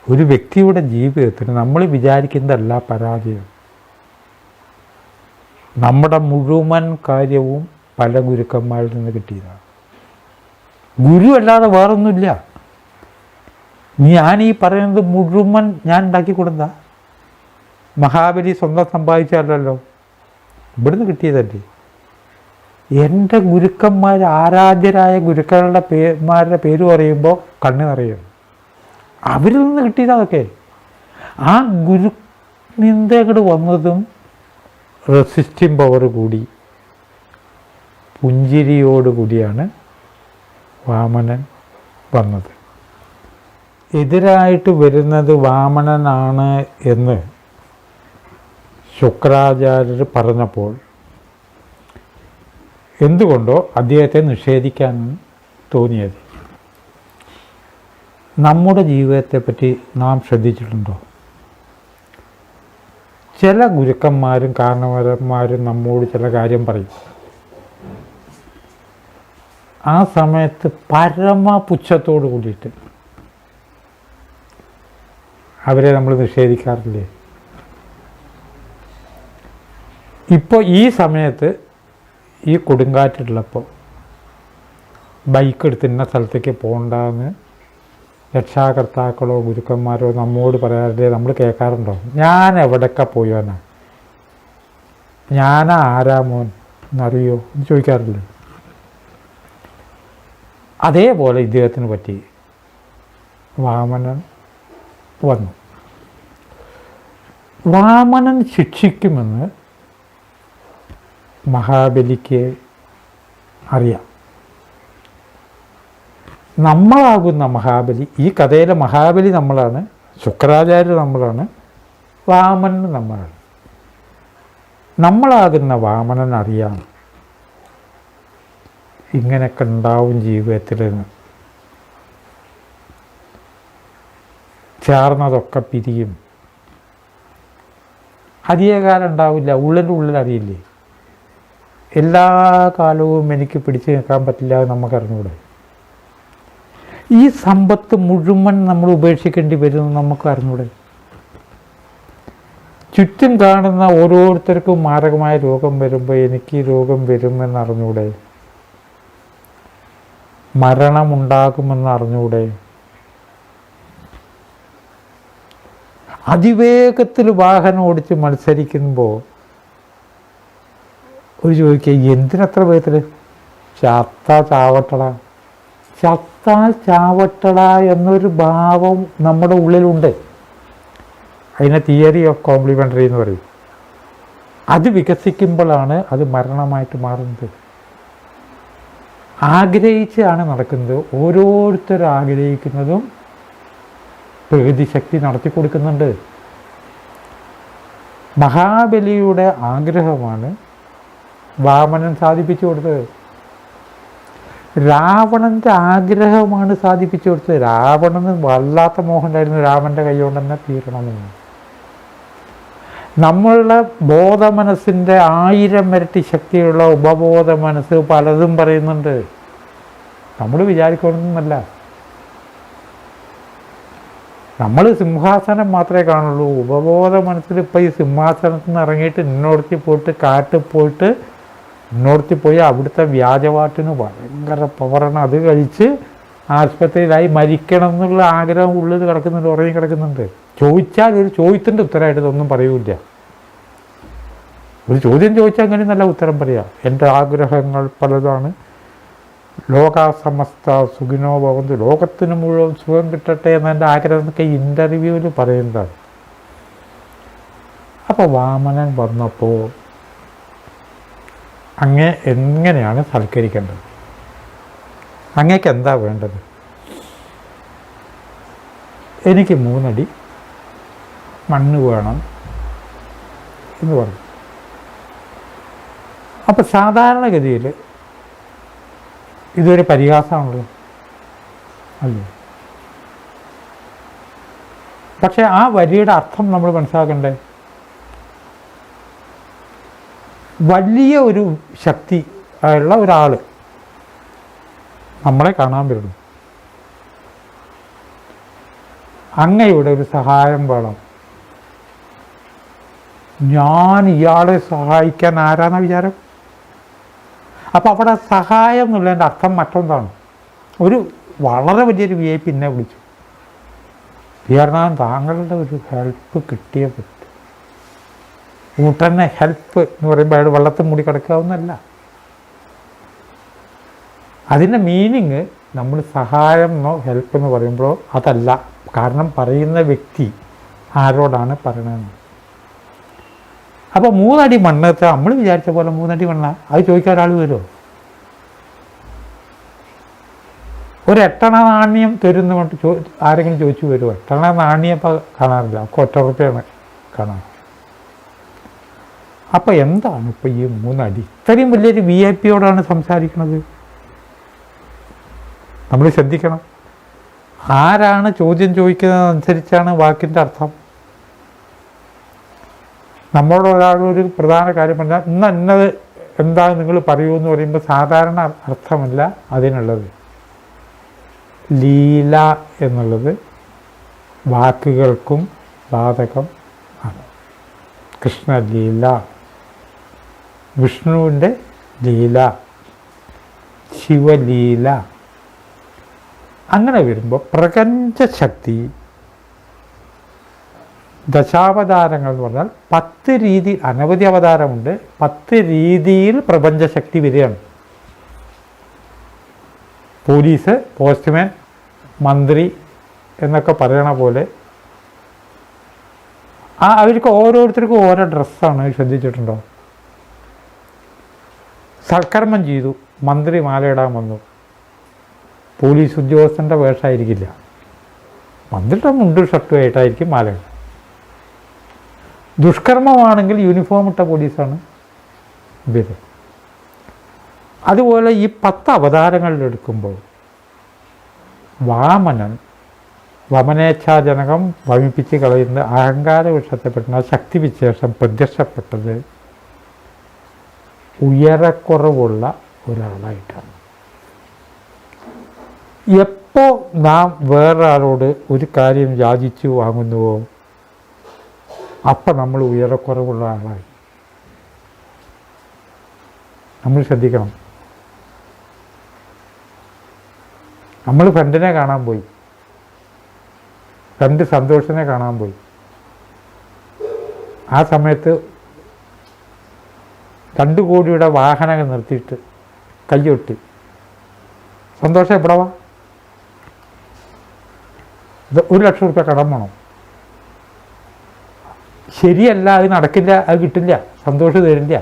ഒരു വ്യക്തിയുടെ ജീവിതത്തിന് നമ്മൾ വിചാരിക്കുന്നതല്ല പരാജയം. നമ്മുടെ മുഴുവൻ കാര്യവും പല ഗുരുക്കന്മാരിൽ നിന്ന് കിട്ടിയതാണ്. ഗുരു അല്ലാതെ വേറൊന്നുമില്ല. ഞാൻ ഈ പറയുന്നത് മുഴുവൻ ഞാൻ ഉണ്ടാക്കി കൊടുത്താ. മഹാബലി സ്വന്തം സമ്പാദിച്ചല്ലോ, ഇവിടുന്ന് കിട്ടിയതല്ലേ. എൻ്റെ ഗുരുക്കന്മാർ, ആരാധ്യരായ ഗുരുക്കളുടെ മാരുടെ പേര് പറയുമ്പോൾ കണ്ണ് നിറയും. അവരിൽ നിന്ന് കിട്ടിയതൊക്കെ. ആ ഗുരു നിന്ദ അങ്ങോട്ട് വന്നതും റെസിസ്റ്റിംഗ് പവർ കൂടി, പുഞ്ചിരിയോടുകൂടിയാണ് വാമനൻ വന്നത്. എതിരായിട്ട് വരുന്നത് വാമനനാണ് എന്ന് ശുക്രാചാര്യർ പറഞ്ഞപ്പോൾ എന്തുകൊണ്ടോ അദ്ദേഹത്തെ നിഷേധിക്കാൻ തോന്നിയത്. നമ്മുടെ ജീവിതത്തെപ്പറ്റി നാം ശ്രദ്ധിച്ചിട്ടുണ്ടോ? ചില ഗുരുക്കന്മാരും കാരണവന്മാരും നമ്മോട് ചില കാര്യം പറയും. ആ സമയത്ത് പരമപുച്ഛത്തോട് കൂടിയിട്ട് അവരെ നമ്മൾ നിഷേധിക്കാറില്ലേ? ഇപ്പോൾ ഈ സമയത്ത് ഈ കൊടുങ്കാറ്റുള്ളപ്പോൾ ബൈക്ക് എടുത്ത് ഇന്ന സ്ഥലത്തേക്ക് പോകണ്ടെന്ന് രക്ഷാകർത്താക്കളോ ഗുരുക്കന്മാരോ നമ്മോട് പറയാറില്ലേ? നമ്മൾ കേൾക്കാറുണ്ടോ? ഞാൻ എവിടെയൊക്കെ പോയോനാ, ഞാനാ ആരാ മോൻ എന്നറിയോ എന്ന് ചോദിക്കാറില്ലേ? അതേപോലെ ഇദ്ദേഹത്തിന് പറ്റി വാമനൻ വന്നു. വാമനൻ ശിക്ഷിക്കുമെന്ന് മഹാബലിക്ക് അറിയാം. നമ്മളാകുന്ന മഹാബലി, ഈ കഥയിലെ മഹാബലി നമ്മളാണ്, ശുക്രാചാര്യർ നമ്മളാണ്, വാമനൻ നമ്മളാണ്. നമ്മളാകുന്ന വാമനൻ അറിയാം ഇങ്ങനെയൊക്കെ ഉണ്ടാവും ജീവിതത്തിൽ നിന്ന്. ചേർന്നതൊക്കെ പിരിയും, അധികകാലം ഉണ്ടാവില്ല. ഉള്ളിൽ അറിയില്ലേ, എല്ലാ കാലവും എനിക്ക് പിടിച്ചു നിൽക്കാൻ പറ്റില്ല എന്ന് നമുക്കറിഞ്ഞൂടെ. ഈ സമ്പത്ത് മുഴുവൻ നമ്മൾ ഉപേക്ഷിക്കേണ്ടി വരുമെന്ന് നമുക്ക് അറിഞ്ഞൂടെ. ചുറ്റും കാണുന്ന ഓരോരുത്തർക്കും മാരകമായ രോഗം വരുമ്പോൾ എനിക്ക് രോഗം വരുമെന്നറിഞ്ഞൂടെ, മരണമുണ്ടാകുമെന്നറിഞ്ഞൂടെ. അതിവേഗത്തിൽ വാഹനം ഓടിച്ച് മത്സരിക്കുമ്പോൾ ഒരു ചോദിക്കുക, എന്തിനത്ര വേഗത്തിൽ? ചത്താൽ ചാവട്ടട എന്നൊരു ഭാവം നമ്മുടെ ഉള്ളിലുണ്ട്. അതിനെ തിയറി ഓഫ് കോംപ്ലിമെൻ്ററി എന്ന് പറയും. അത് വികസിക്കുമ്പോഴാണ് അത് മരണമായിട്ട് മാറുന്നത്. ആഗ്രഹിച്ചാണ് നടക്കുന്നത്. ഓരോരുത്തരും ആഗ്രഹിക്കുന്നതും പ്രകൃതിശക്തി നടത്തി കൊടുക്കുന്നുണ്ട്. മഹാബലിയുടെ ആഗ്രഹമാണ് വാമനൻ സാധിപ്പിച്ചു കൊടുത്തത്. രാവണൻ്റെ ആഗ്രഹമാണ് സാധിപ്പിച്ചു കൊടുത്തത്. രാവണന് വല്ലാത്ത മോഹമുണ്ടായിരുന്നു രാമൻ്റെ കൈ കൊണ്ട് തന്നെ തീരണമെന്ന്. നമ്മളുടെ ബോധമനസ്സിൻ്റെ 1000 ഇരട്ടി ശക്തിയുള്ള ഉപബോധ മനസ്സ് പലതും പറയുന്നുണ്ട്. നമ്മൾ വിചാരിക്കണമെന്നല്ല. നമ്മൾ സിംഹാസനം മാത്രമേ കാണുള്ളൂ. ഉപബോധ മനസ്സിൽ ഇപ്പോൾ ഈ സിംഹാസനത്തിൽ നിന്ന് ഇറങ്ങിയിട്ട് ഇന്നോടത്തി പോയിട്ട് കാട്ടിൽ പോയിട്ട് ഇന്നോടത്തി പോയി അവിടുത്തെ വ്യാജവാട്ടിന് ഭയങ്കര പവറാണ്. അത് കഴിച്ച് ആശുപത്രിയിലായി മരിക്കണം എന്നുള്ള ആഗ്രഹം ഉള്ളിൽ കിടക്കുന്നുണ്ട്, ഉറങ്ങി കിടക്കുന്നുണ്ട്. ചോദിച്ചാൽ ഒരു ചോദ്യത്തിൻ്റെ ഉത്തരമായിട്ട് ഇതൊന്നും പറയൂല. ഒരു ചോദ്യം ചോദിച്ചാൽ അങ്ങനെ നല്ല ഉത്തരം പറയാം. എൻ്റെ ആഗ്രഹങ്ങൾ പലതാണ്. ലോകാസമസ്ത സുഖിനോ ഭവന്തു, ലോകത്തിന് മുഴുവൻ സുഖം കിട്ടട്ടെ എന്നെൻ്റെ ആഗ്രഹം എന്നൊക്കെ ഇൻ്റർവ്യൂവിൽ പറയുന്നതാണ്. അപ്പോൾ വാമനൻ വന്നപ്പോൾ അങ്ങേ എങ്ങനെയാണ് സൽക്കരിക്കേണ്ടത്? അങ്ങേക്ക് എന്താ വേണ്ടത്? എനിക്ക് 3 അടി മണ്ണ് വേണം എന്ന് പറഞ്ഞു. അപ്പം സാധാരണഗതിയിൽ ഇതൊരു പരിഹാസമാണല്ലോ, അല്ലേ? പക്ഷെ ആ വരിയുടെ അർത്ഥം നമ്മൾ മനസ്സിലാക്കണ്ടേ? വലിയ ഒരു ശക്തി ഉള്ള ഒരാൾ നമ്മളെ കാണാൻ വരുന്നു. അങ്ങയുടെ ഒരു സഹായം വേണം. ഞാൻ ഇയാളെ സഹായിക്കാൻ ആരാന്ന വിചാരം? അപ്പം അവിടെ സഹായം എന്നുള്ളതിൻ്റെ അർത്ഥം മറ്റൊന്നാണ്. ഒരു വളരെ വലിയൊരു VIP എന്നെ വിളിച്ചു, കാരണം താങ്കളുടെ ഒരു ഹെൽപ്പ് കിട്ടിയേ പറ്റും. കൂട്ടന്നെ ഹെൽപ്പ് എന്ന് പറയുമ്പോൾ അയാൾ വെള്ളത്തിൽ മൂടി കിടക്കാവുന്നല്ല. അതിൻ്റെ മീനിങ് നമ്മൾ സഹായം എന്നോ ഹെൽപ്പ് എന്ന് പറയുമ്പോഴോ അതല്ല. കാരണം പറയുന്ന വ്യക്തി ആരോടാണ് പറയണമെന്ന്. അപ്പോൾ 3 അടി മണ്ണ് വെച്ചാൽ നമ്മൾ വിചാരിച്ച പോലെ 3 അടി മണ്ണ അത് ചോദിക്കാൻ ഒരാൾ വരുമോ? ഒരു 8 അണ നാണ്യം തരുന്ന കൊണ്ട് ആരെങ്കിലും ചോദിച്ചു വരുമോ? 8 അണ നാണ്യം ഇപ്പോൾ കാണാറില്ല, ഒക്കെ 1 ഉറുപ്പ്യാണ് കാണാൻ. അപ്പോൾ എന്താണ് ഇപ്പോൾ ഈ 3 അടി? ഇത്രയും വലിയൊരു VIP സംസാരിക്കുന്നത്. നമ്മൾ ശ്രദ്ധിക്കണം. ആരാണ് ചോദ്യം ചോദിക്കുന്നതനുസരിച്ചാണ് വാക്കിൻ്റെ അർത്ഥം. നമ്മളോട് ഒരാളൊരു പ്രധാന കാര്യം പറഞ്ഞാൽ ഇന്നത് എന്താണ് നിങ്ങൾ പറയുമെന്ന് പറയുമ്പോൾ സാധാരണ അർത്ഥമല്ല അതിനുള്ളത്. ലീല എന്നുള്ളത് വാക്കുകൾക്കും ബാധകം ആണ്. കൃഷ്ണലീല, വിഷ്ണുവിൻ്റെ ലീല, ശിവലീല, അങ്ങനെ വരുമ്പോൾ പ്രപഞ്ചശക്തി ദശാവതാരങ്ങൾ എന്ന് പറഞ്ഞാൽ 10 രീതി, അനവധി അവതാരമുണ്ട്. 10 രീതിയിൽ പ്രപഞ്ചശക്തി വരികയാണ്. പോലീസ്, പോസ്റ്റ്മാൻ, മന്ത്രി എന്നൊക്കെ പറയണ പോലെ അവർക്ക് ഓരോരുത്തർക്കും ഓരോ ഡ്രസ്സാണ്. ശ്രദ്ധിച്ചിട്ടുണ്ടോ? സൽക്കർമ്മം ചെയ്തു, മന്ത്രി മാലയിടാൻ വന്നു, പോലീസ് ഉദ്യോഗസ്ഥൻ്റെ വേഷമായിരിക്കില്ല. വന്നിട്ട് മുണ്ടും ഷർട്ടുമായിട്ടായിരിക്കും മാലകൾ. ദുഷ്കർമ്മമാണെങ്കിൽ യൂണിഫോം ഇട്ട പോലീസാണ് ഇവർ. അതുപോലെ ഈ 10 അവതാരങ്ങളിലെടുക്കുമ്പോൾ വാമനൻ വമനേച്ഛാജനകം വമിപ്പിച്ച് കളയുന്ന അഹങ്കാര വിഷയത്തിൽപ്പെടുന്ന ശക്തിവിശേഷം പ്രത്യക്ഷപ്പെട്ടത് ഉയരക്കുറവുള്ള ഒരാളായിട്ടാണ്. എപ്പോൾ നാം വേറൊരാളോട് ഒരു കാര്യം യാചിച്ചു വാങ്ങുന്നുവോ അപ്പം നമ്മൾ ഉയരക്കുറവുള്ള ആളായി. നമ്മൾ ശ്രദ്ധിക്കണം. നമ്മൾ ഫ്രണ്ടിനെ കാണാൻ പോയി, ഫ്രണ്ട് സന്തോഷിനെ കാണാൻ പോയി. ആ സമയത്ത് 2 കോടിയുടെ വാഹനങ്ങൾ നിർത്തിയിട്ട് കൈയൊട്ടി, സന്തോഷം എവിടവാ? 1 ലക്ഷം രൂപ കടം വേണം. ശരിയല്ല, അത് നടക്കില്ല, അത് കിട്ടില്ല, സന്തോഷം തരില്ല.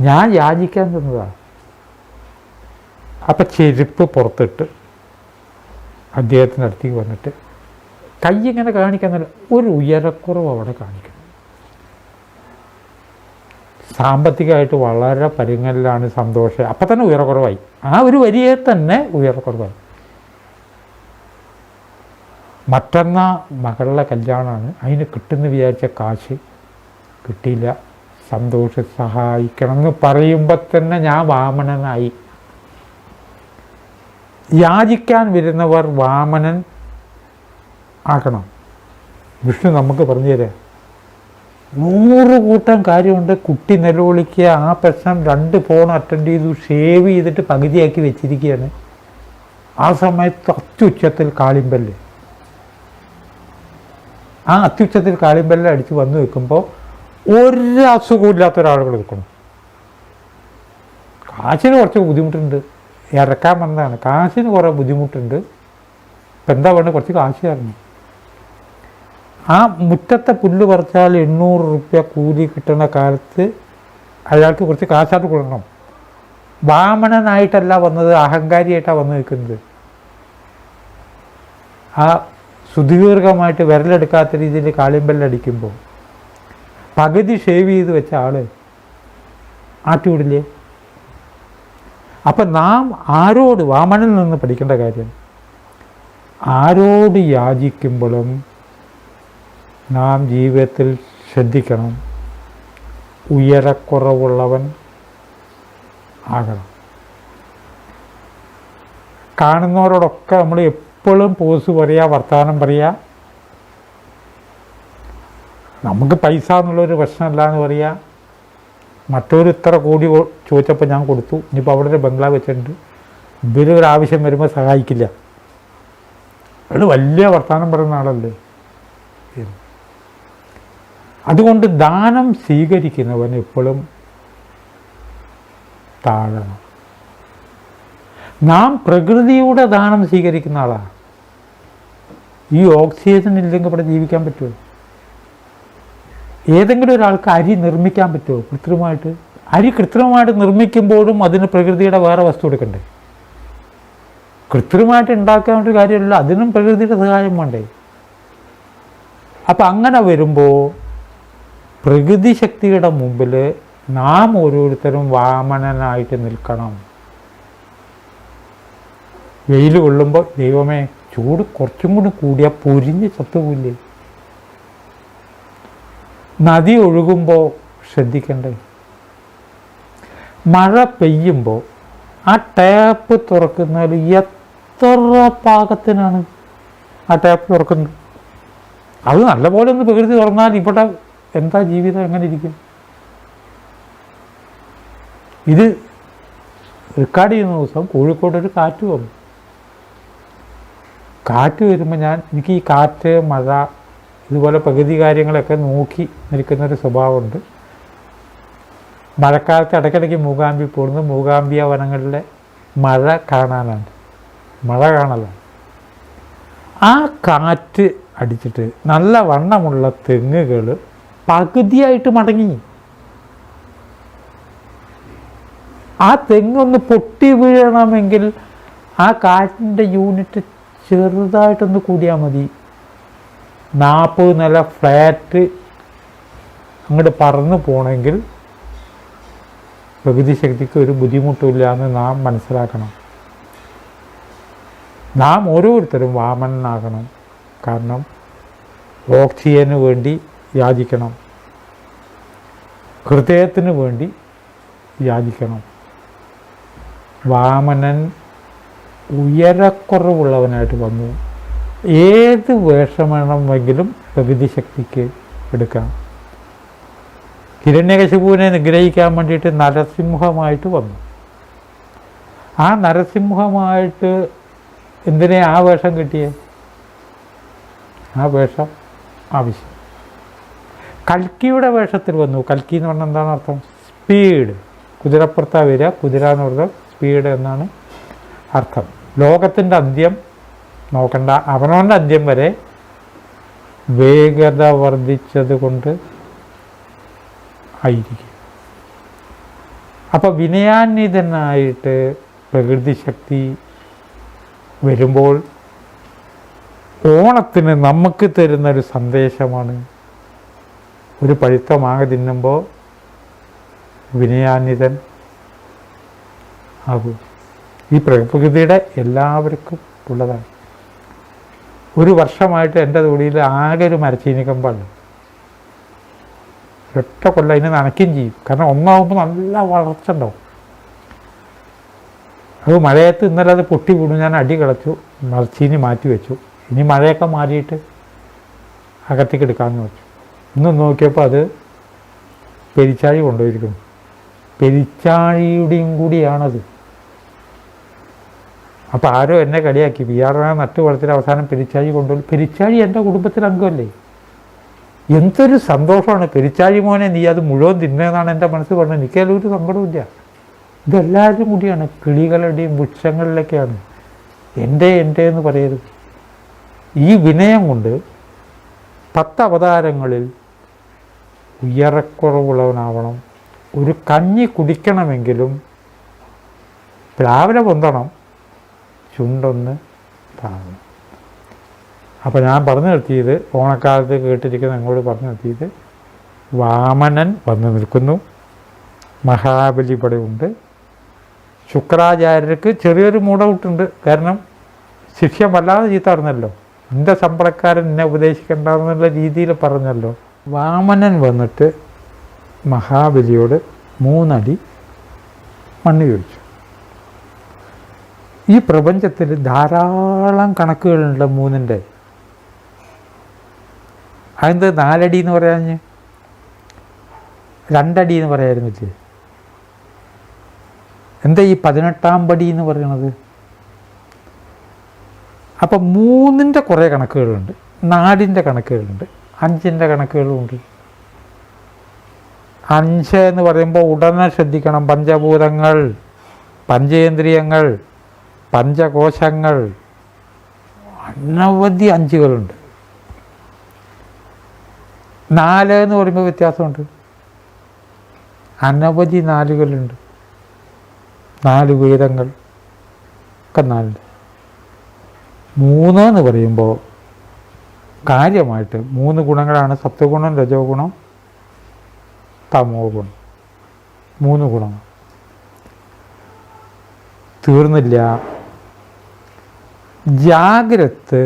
ഞാൻ യാചിക്കാൻ തന്നതാണ്. അപ്പം ചെരുപ്പ് പുറത്തിട്ട് അദ്ദേഹത്തിൻ്റെ അടുത്തേക്ക് വന്നിട്ട് കൈ ഇങ്ങനെ കാണിക്കുന്നില്ല, ഒരു ഉയരക്കുറവ് അവിടെ കാണിക്കണം. സാമ്പത്തികമായിട്ട് വളരെ പരുങ്ങലിലാണ് സന്തോഷം. അപ്പം തന്നെ ഉയരക്കുറവായി. ആ ഒരു വരിയെ തന്നെ ഉയരക്കുറവായി. മറ്റന്നാ മകളുടെ കല്യാണമാണ്, അതിന് കിട്ടുന്ന വിചാരിച്ച കാശ് കിട്ടിയില്ല. സന്തോഷം സഹായിക്കണം എന്ന് പറയുമ്പോൾ തന്നെ ഞാൻ വാമനനായി. യാചിക്കാൻ വരുന്നവർ വാമനൻ ആക്കണം. വിഷ്ണു നമുക്ക് പറഞ്ഞു തരാം. 100 കൂട്ടം കാര്യമുണ്ട്. കുട്ടി നിലവിളിക്കുക, ആ പ്രശ്നം 2 ഫോൺ അറ്റൻഡ് ചെയ്തു, ഷേവ് ചെയ്തിട്ട് പകുതിയാക്കി വെച്ചിരിക്കുകയാണ്. ആ സമയത്ത് അത്യുച്ചത്തിൽ കാളിമ്പല്ല്, ആ അത്യുച്ചത്തിൽ കാളിമ്പല്ല് അടിച്ച് വന്നു വെക്കുമ്പോൾ ഒരു അസുഖമില്ലാത്ത ഒരാളുകൾ നിൽക്കണം. കാശിന് കുറച്ച് ബുദ്ധിമുട്ടുണ്ട്, ഇറക്കാൻ വന്നതാണ്. കാശിന് കുറേ ബുദ്ധിമുട്ടുണ്ട്. ഇപ്പം എന്താ വേണ്ടത്? കുറച്ച് കാശ് തരണം. ആ മുറ്റത്തെ പുല്ല് പറിച്ചാൽ 800 രൂപ കൂലി കിട്ടുന്ന കാലത്ത് അയാൾക്ക് കുറച്ച് കാശായിട്ട് കൊടുക്കണം. വാമനനായിട്ടല്ല വന്നത്, അഹങ്കാരിയായിട്ടാണ് വന്നു നിൽക്കുന്നത്. ആ സുദീർഘമായിട്ട് വിരലെടുക്കാത്ത രീതിയിൽ കാളിമ്പല്ലടിക്കുമ്പോൾ പകുതി ഷേവ് ചെയ്ത് വെച്ച ആള് ആട്ടിവിടില്ലേ? അപ്പം നാം ആരോട്, വാമനിൽ നിന്ന് പഠിക്കേണ്ട കാര്യം, ആരോട് യാചിക്കുമ്പോഴും നാം ജീവിതത്തിൽ ശ്രദ്ധിക്കണം, ഉയരക്കുറവുള്ളവൻ ആകണം. കാണുന്നവരോടൊക്കെ നമ്മൾ എപ്പോഴും പോസ് പറയുക, വർത്തമാനം പറയുക. നമുക്ക് പൈസ എന്നുള്ളൊരു പ്രശ്നമല്ല എന്ന് പറയുക. മറ്റൊരു ഇത്ര കോടി ചോദിച്ചപ്പോൾ ഞാൻ കൊടുത്തു, ഇനിയിപ്പോൾ അവിടെ ഒരു ബംഗ്ലാവ് വെച്ചിട്ടുണ്ട്, ഇവരൊരാവശ്യം വരുമ്പോൾ സഹായിക്കില്ല. അത് വലിയ വർത്തമാനം പറയുന്ന ആളല്ലേ. അതുകൊണ്ട് ദാനം സ്വീകരിക്കുന്നവൻ എപ്പോഴും താഴണം. നാം പ്രകൃതിയുടെ ദാനം സ്വീകരിക്കുന്ന ആളാണ്. ഈ ഓക്സിജൻ ഇല്ലെങ്കിൽ ഇവിടെ ജീവിക്കാൻ പറ്റുമോ? ഏതെങ്കിലും ഒരാൾക്ക് അരി നിർമ്മിക്കാൻ പറ്റുമോ കൃത്രിമമായിട്ട്? അരി കൃത്രിമമായിട്ട് നിർമ്മിക്കുമ്പോഴും അതിന് പ്രകൃതിയുടെ വേറെ വസ്തു എടുക്കണ്ടേ? കൃത്രിമമായിട്ട് ഉണ്ടാക്കാൻ ഒരു കാര്യമില്ല, അതിനും പ്രകൃതിയുടെ സഹായം വേണ്ടേ? അപ്പം അങ്ങനെ വരുമ്പോൾ പ്രകൃതി ശക്തിയുടെ മുമ്പിൽ നാം ഓരോരുത്തരും വാമനനായിട്ട് നിൽക്കണം. വെയിൽ കൊള്ളുമ്പോൾ ദൈവമേ ചൂട് കുറച്ചും കൂടി കൂടിയാൽ പൊരിഞ്ഞ് ചത്തുപോയില്ലേ? നദി ഒഴുകുമ്പോൾ ശ്രദ്ധിക്കണ്ടേ? മഴ പെയ്യുമ്പോൾ ആ ടാപ്പ് തുറക്കുന്നതിൽ എത്ര പാകത്തിനാണ് ആ ടാപ്പ് തുറക്കുന്നത്? അത് നല്ലപോലെ ഒന്ന് പ്രകൃതി തുറന്നാൽ ഇവിടെ എന്താ ജീവിതം എങ്ങനെ ഇരിക്കും? ഇത് റെക്കോർഡ് ചെയ്യുന്ന ദിവസം കോഴിക്കോടൊരു കാറ്റ് വന്നു. കാറ്റ് വരുമ്പോൾ എനിക്ക് ഈ കാറ്റ്, മഴ, ഇതുപോലെ പ്രകൃതി കാര്യങ്ങളൊക്കെ നോക്കി നിൽക്കുന്നൊരു സ്വഭാവമുണ്ട്. മഴക്കാലത്ത് ഇടയ്ക്കിടയ്ക്ക് മൂകാംബി പോകുന്നത് മൂകാംബിയ വനങ്ങളിലെ മഴ കാണാനാണ്, മഴ കാണലാണ്. ആ കാറ്റ് അടിച്ചിട്ട് നല്ല വണ്ണമുള്ള തെങ്ങുകൾ പകുതിയായിട്ട് മടങ്ങി. ആ തെങ്ങൊന്ന് പൊട്ടി വീഴണമെങ്കിൽ ആ കാറ്റിൻ്റെ യൂണിറ്റ് ചെറുതായിട്ടൊന്ന് കൂടിയാൽ മതി, 40 നില ഫ്ലാറ്റ് അങ്ങോട്ട് പറന്ന് പോകണമെങ്കിൽ പ്രകൃതി ശക്തിക്ക് ഒരു ബുദ്ധിമുട്ടില്ല എന്ന് നാം മനസ്സിലാക്കണം. നാം ഓരോരുത്തരും വാമനനാകണം. കാരണം ഓക്സിജന് വേണ്ടി യാചിക്കണം, ഹൃദയത്തിന് വേണ്ടി യാചിക്കണം. വാമനൻ ഉയരക്കുറവുള്ളവനായിട്ട് വന്നു. ഏത് വേഷം വേണമെങ്കിലും പ്രകൃതി ശക്തിക്ക് എടുക്കാം. ഹിരണ്യകശിപുവിനെ നിഗ്രഹിക്കാൻ വേണ്ടിയിട്ട് നരസിംഹമായിട്ട് വന്നു. ആ നരസിംഹമായിട്ട് എന്തിനെ ആ വേഷം കിട്ടിയേ? ആ വേഷം ആവശ്യം. കൽക്കിയുടെ വേഷത്തിൽ വന്നു. കൽക്കി എന്ന് പറഞ്ഞാൽ എന്താണ് അർത്ഥം? സ്പീഡ്. കുതിരപ്പുറത്താ വരിക. കുതിര എന്ന് പറഞ്ഞാൽ സ്പീഡ് എന്നാണ് അർത്ഥം. ലോകത്തിൻ്റെ അന്ത്യം നോക്കണ്ട, അവനവൻ്റെ അന്ത്യം വരെ വേഗത വർദ്ധിച്ചത് കൊണ്ട് ആയിരിക്കും. അപ്പോൾ വിനയാന്വിതനായിട്ട് പ്രകൃതി ശക്തി വരുമ്പോൾ ഓണത്തിന് നമുക്ക് തരുന്നൊരു സന്ദേശമാണ്. ഒരു പഴുത്ത മാങ്ങ തിന്നുമ്പോൾ വിനയാന്വിതൻ ആകും. ഈ പ്രകൃതിയുടെ എല്ലാവർക്കും ഉള്ളതാണ്. ഒരു വർഷമായിട്ട് എൻ്റെ തൊടിയിൽ ആകെ ഒരു മരച്ചീനിക്കമ്പാണ്. ഒറ്റ കൊല്ലം അതിനെ നനയ്ക്കുകയും ചെയ്യും. കാരണം ഒന്നാകുമ്പോൾ നല്ല വളർച്ച ഉണ്ടാവും. അത് മഴയത്ത് ഇന്നലെ അത് പൊട്ടി വീണു. ഞാൻ അടി കളച്ചു, മരച്ചീനി മാറ്റി വെച്ചു. ഇനി മഴയൊക്കെ മാറിയിട്ട് അകത്തേക്ക് എടുക്കാമെന്ന് വെച്ചു. ഇന്ന് നോക്കിയപ്പോൾ അത് പെരിച്ചാഴി കൊണ്ടുപോയിരിക്കുന്നു. പെരിച്ചാഴിയുടെയും കൂടിയാണത്. അപ്പോൾ ആരോ എന്നെ കളിയാക്കി, പിയാറിനെ നട്ടു വളർത്തിയ അവസാനം പെരിച്ചാഴി കൊണ്ടുപോയി. പെരിച്ചാഴി എൻ്റെ കുടുംബത്തിൽ അംഗമല്ലേ? എന്തൊരു സന്തോഷമാണ്. പെരിച്ചാഴി മോനെ നീ അത് മുഴുവൻ തിന്നതെന്നാണ് എൻ്റെ മനസ്സ് പറഞ്ഞത്. എനിക്കതിലൊരു സങ്കടമില്ല. ഇതെല്ലാവരും കൂടിയാണ്. കിളികളുടെയും വൃക്ഷങ്ങളിലൊക്കെയാണ്. എൻ്റെ എന്ന് പറയരുത്. ഈ വിനയം കൊണ്ട് 10 അവതാരങ്ങളിൽ ഉയരക്കുറവുള്ളവനാവണം. ഒരു കഞ്ഞി കുടിക്കണമെങ്കിലും രാവിലെ പൊന്തണം, ചുണ്ടൊന്ന് താങ്ങണം. അപ്പോൾ ഞാൻ പറഞ്ഞു നിർത്തിയത്, ഓണക്കാലത്ത് കേട്ടിരിക്കുന്ന അങ്ങോട്ട് പറഞ്ഞു നിർത്തിയത്, വാമനൻ വന്നു നിൽക്കുന്നു, മഹാബലി ഇവിടെ ഉണ്ട്. ശുക്രാചാര്യർക്ക് ചെറിയൊരു മൂടൗട്ടുണ്ട്. കാരണം ശിഷ്യം വല്ലാതെ ചീത്തറിഞ്ഞല്ലോ. എൻ്റെ ശമ്പളക്കാരൻ എന്നെ ഉപദേശിക്കേണ്ടെന്നുള്ള രീതിയിൽ പറഞ്ഞല്ലോ. വാമനൻ വന്നിട്ട് മഹാബലിയോട് 3 അടി മണ്ണ് ചോദിച്ചു. ഈ പ്രപഞ്ചത്തിൽ ധാരാളം കണക്കുകളുണ്ട് 3-ൻ്റെ. അതെന്ത് 4 അടി എന്ന് പറയാഞ്ഞ് 2 അടി എന്ന് പറയായിരുന്നില്ലേ? എന്താ ഈ 18-ാം പടി എന്ന് പറയണത്? അപ്പം 3-ൻ്റെ കുറേ കണക്കുകളുണ്ട്, 4-ൻ്റെ കണക്കുകളുണ്ട്, 5-ൻ്റെ കണക്കുകളുമുണ്ട്. 5 എന്ന് പറയുമ്പോൾ ഉടനെ ശ്രദ്ധിക്കണം. പഞ്ചഭൂതങ്ങൾ, പഞ്ചേന്ദ്രിയങ്ങൾ, പഞ്ചകോശങ്ങൾ, അനവധി 5കളുണ്ട്. 4 എന്ന് പറയുമ്പോൾ വ്യത്യാസമുണ്ട്. അനവധി 4കളുണ്ട്. 4 വേദങ്ങൾ ഒക്കെ 4. 3 എന്ന് പറയുമ്പോൾ കാര്യമായിട്ട് 3 ഗുണങ്ങളാണ്. സത്വഗുണം, രജോ ഗുണം, തമോ ഗുണം. 3 ഗുണങ്ങൾ തീർന്നില്ല. ജാഗ്രത്,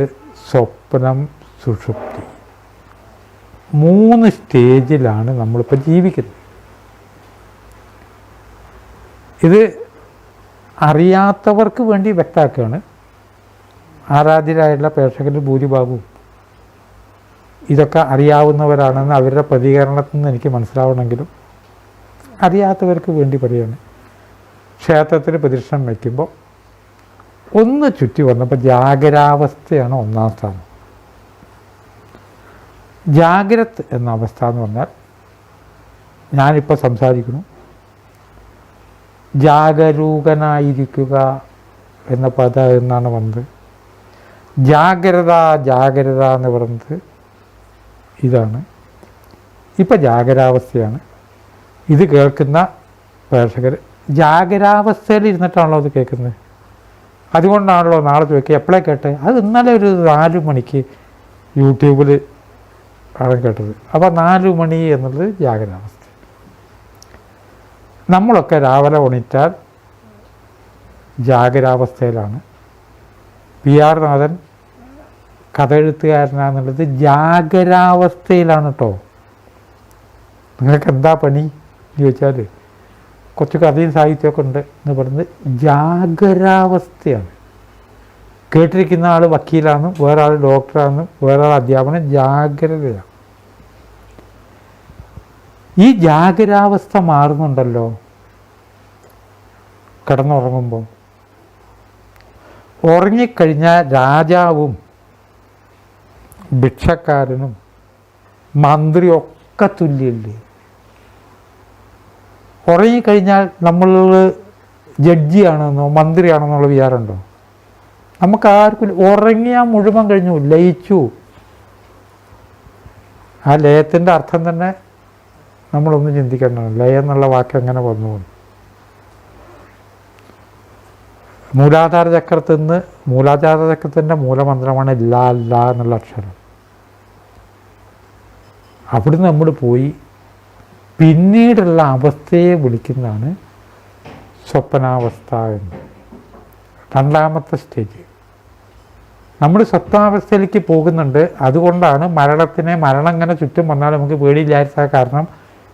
സ്വപ്നം, സുഷുപ്തി, 3 സ്റ്റേജിലാണ് നമ്മളിപ്പോൾ ജീവിക്കുന്നത്. ഇത് അറിയാത്തവർക്ക് വേണ്ടി വ്യക്തമാക്കുകയാണ്. ആരാധ്യരായുള്ള പ്രേക്ഷകരിൽ ഭൂരിഭാഗവും ഇതൊക്കെ അറിയാവുന്നവരാണെന്ന് അവരുടെ പ്രതികരണത്തിൽ നിന്ന് എനിക്ക് മനസ്സിലാവണമെങ്കിലും അറിയാത്തവർക്ക് വേണ്ടി പറയുകയാണ്. ക്ഷേത്രത്തിൽ പ്രദക്ഷിണം വയ്ക്കുമ്പോൾ ഒന്ന് ചുറ്റി വന്നപ്പോൾ ജാഗരാവസ്ഥയാണ് 1-ാം സ്ഥാനം. ജാഗ്രത് എന്ന അവസ്ഥ എന്ന് പറഞ്ഞാൽ ഞാനിപ്പോൾ സംസാരിക്കുന്നു, ജാഗരൂകനായിരിക്കുക എന്ന പദം എന്നാണ് വന്നത്. ജാഗ്രത എന്ന് പറയുന്നത് ഇതാണ്. ഇപ്പം ജാഗരാവസ്ഥയാണ്. ഇത് കേൾക്കുന്ന പ്രേക്ഷകർ ജാഗരാവസ്ഥയിൽ ഇരുന്നിട്ടാണല്ലോ അത് കേൾക്കുന്നത്. അതുകൊണ്ടാണല്ലോ നാളെ ചോദിക്കുക എപ്പോഴേ കേട്ടെ. അത് ഇന്നലെ ഒരു 4 മണിക്ക് യൂട്യൂബിൽ ആണ് കേട്ടത്. അപ്പോൾ 4 മണി എന്നുള്ളത് ജാഗരാവസ്ഥ. നമ്മളൊക്കെ രാവിലെ ഉണീറ്റാൽ ജാഗരാവസ്ഥയിലാണ്. പി ആർ നാഥൻ കഥ എഴുത്തുകാരനാണെന്നുള്ളത് ജാഗരാവസ്ഥയിലാണ് കേട്ടോ. നിങ്ങൾക്ക് എന്താ പണി എന്ന് ചോദിച്ചാൽ കുറച്ച് കഥയും സാഹിത്യമൊക്കെ ഉണ്ട് എന്ന് പറയുന്നത് ജാഗരാവസ്ഥയാണ്. കേട്ടിരിക്കുന്ന ആൾ വക്കീലാണെന്നും വേറെ ആൾ ഡോക്ടറാണെന്നും വേറെ ആൾ അധ്യാപനം ജാഗ്രതയാണ്. ഈ ജാഗരാവസ്ഥ മാറുന്നുണ്ടല്ലോ കിടന്നുറങ്ങുമ്പോൾ. ഉറങ്ങിക്കഴിഞ്ഞാൽ രാജാവും ഭിക്ഷക്കാരനും മന്ത്രിയൊക്കെ തുല്യല്ലേ? ഉറങ്ങിക്കഴിഞ്ഞാൽ നമ്മൾ ജഡ്ജിയാണെന്നോ മന്ത്രിയാണെന്നുള്ള വിചാരമുണ്ടോ? നമുക്ക് ആർക്കും ഉറങ്ങിയാൽ മുഴുവൻ കഴിഞ്ഞു, ലയിച്ചു. ആ ലയത്തിൻ്റെ അർത്ഥം തന്നെ നമ്മളൊന്ന് ചിന്തിക്കേണ്ടതാണ്. ലയം എന്നുള്ള വാക്ക് എങ്ങനെ വന്നു? മൂലാധാര ചക്രത്തിൽ നിന്ന്, മൂലാധാര ചക്രത്തിൻ്റെ മൂലമന്ത്രമാണ് ലാ ലാ എന്നുള്ള അക്ഷരം. അവിടുന്ന് നമ്മൾ പോയി പിന്നീടുള്ള അവസ്ഥയെ വിളിക്കുന്നതാണ് സ്വപ്നാവസ്ഥ എന്ന്. 2ാമത്തെ സ്റ്റേജ്. നമ്മൾ സ്വപ്നാവസ്ഥയിലേക്ക് പോകുന്നുണ്ട്. അതുകൊണ്ടാണ് മരണം ഇങ്ങനെ ചുറ്റും വന്നാൽ നമുക്ക് പേടിയില്ലാത്ത കാരണം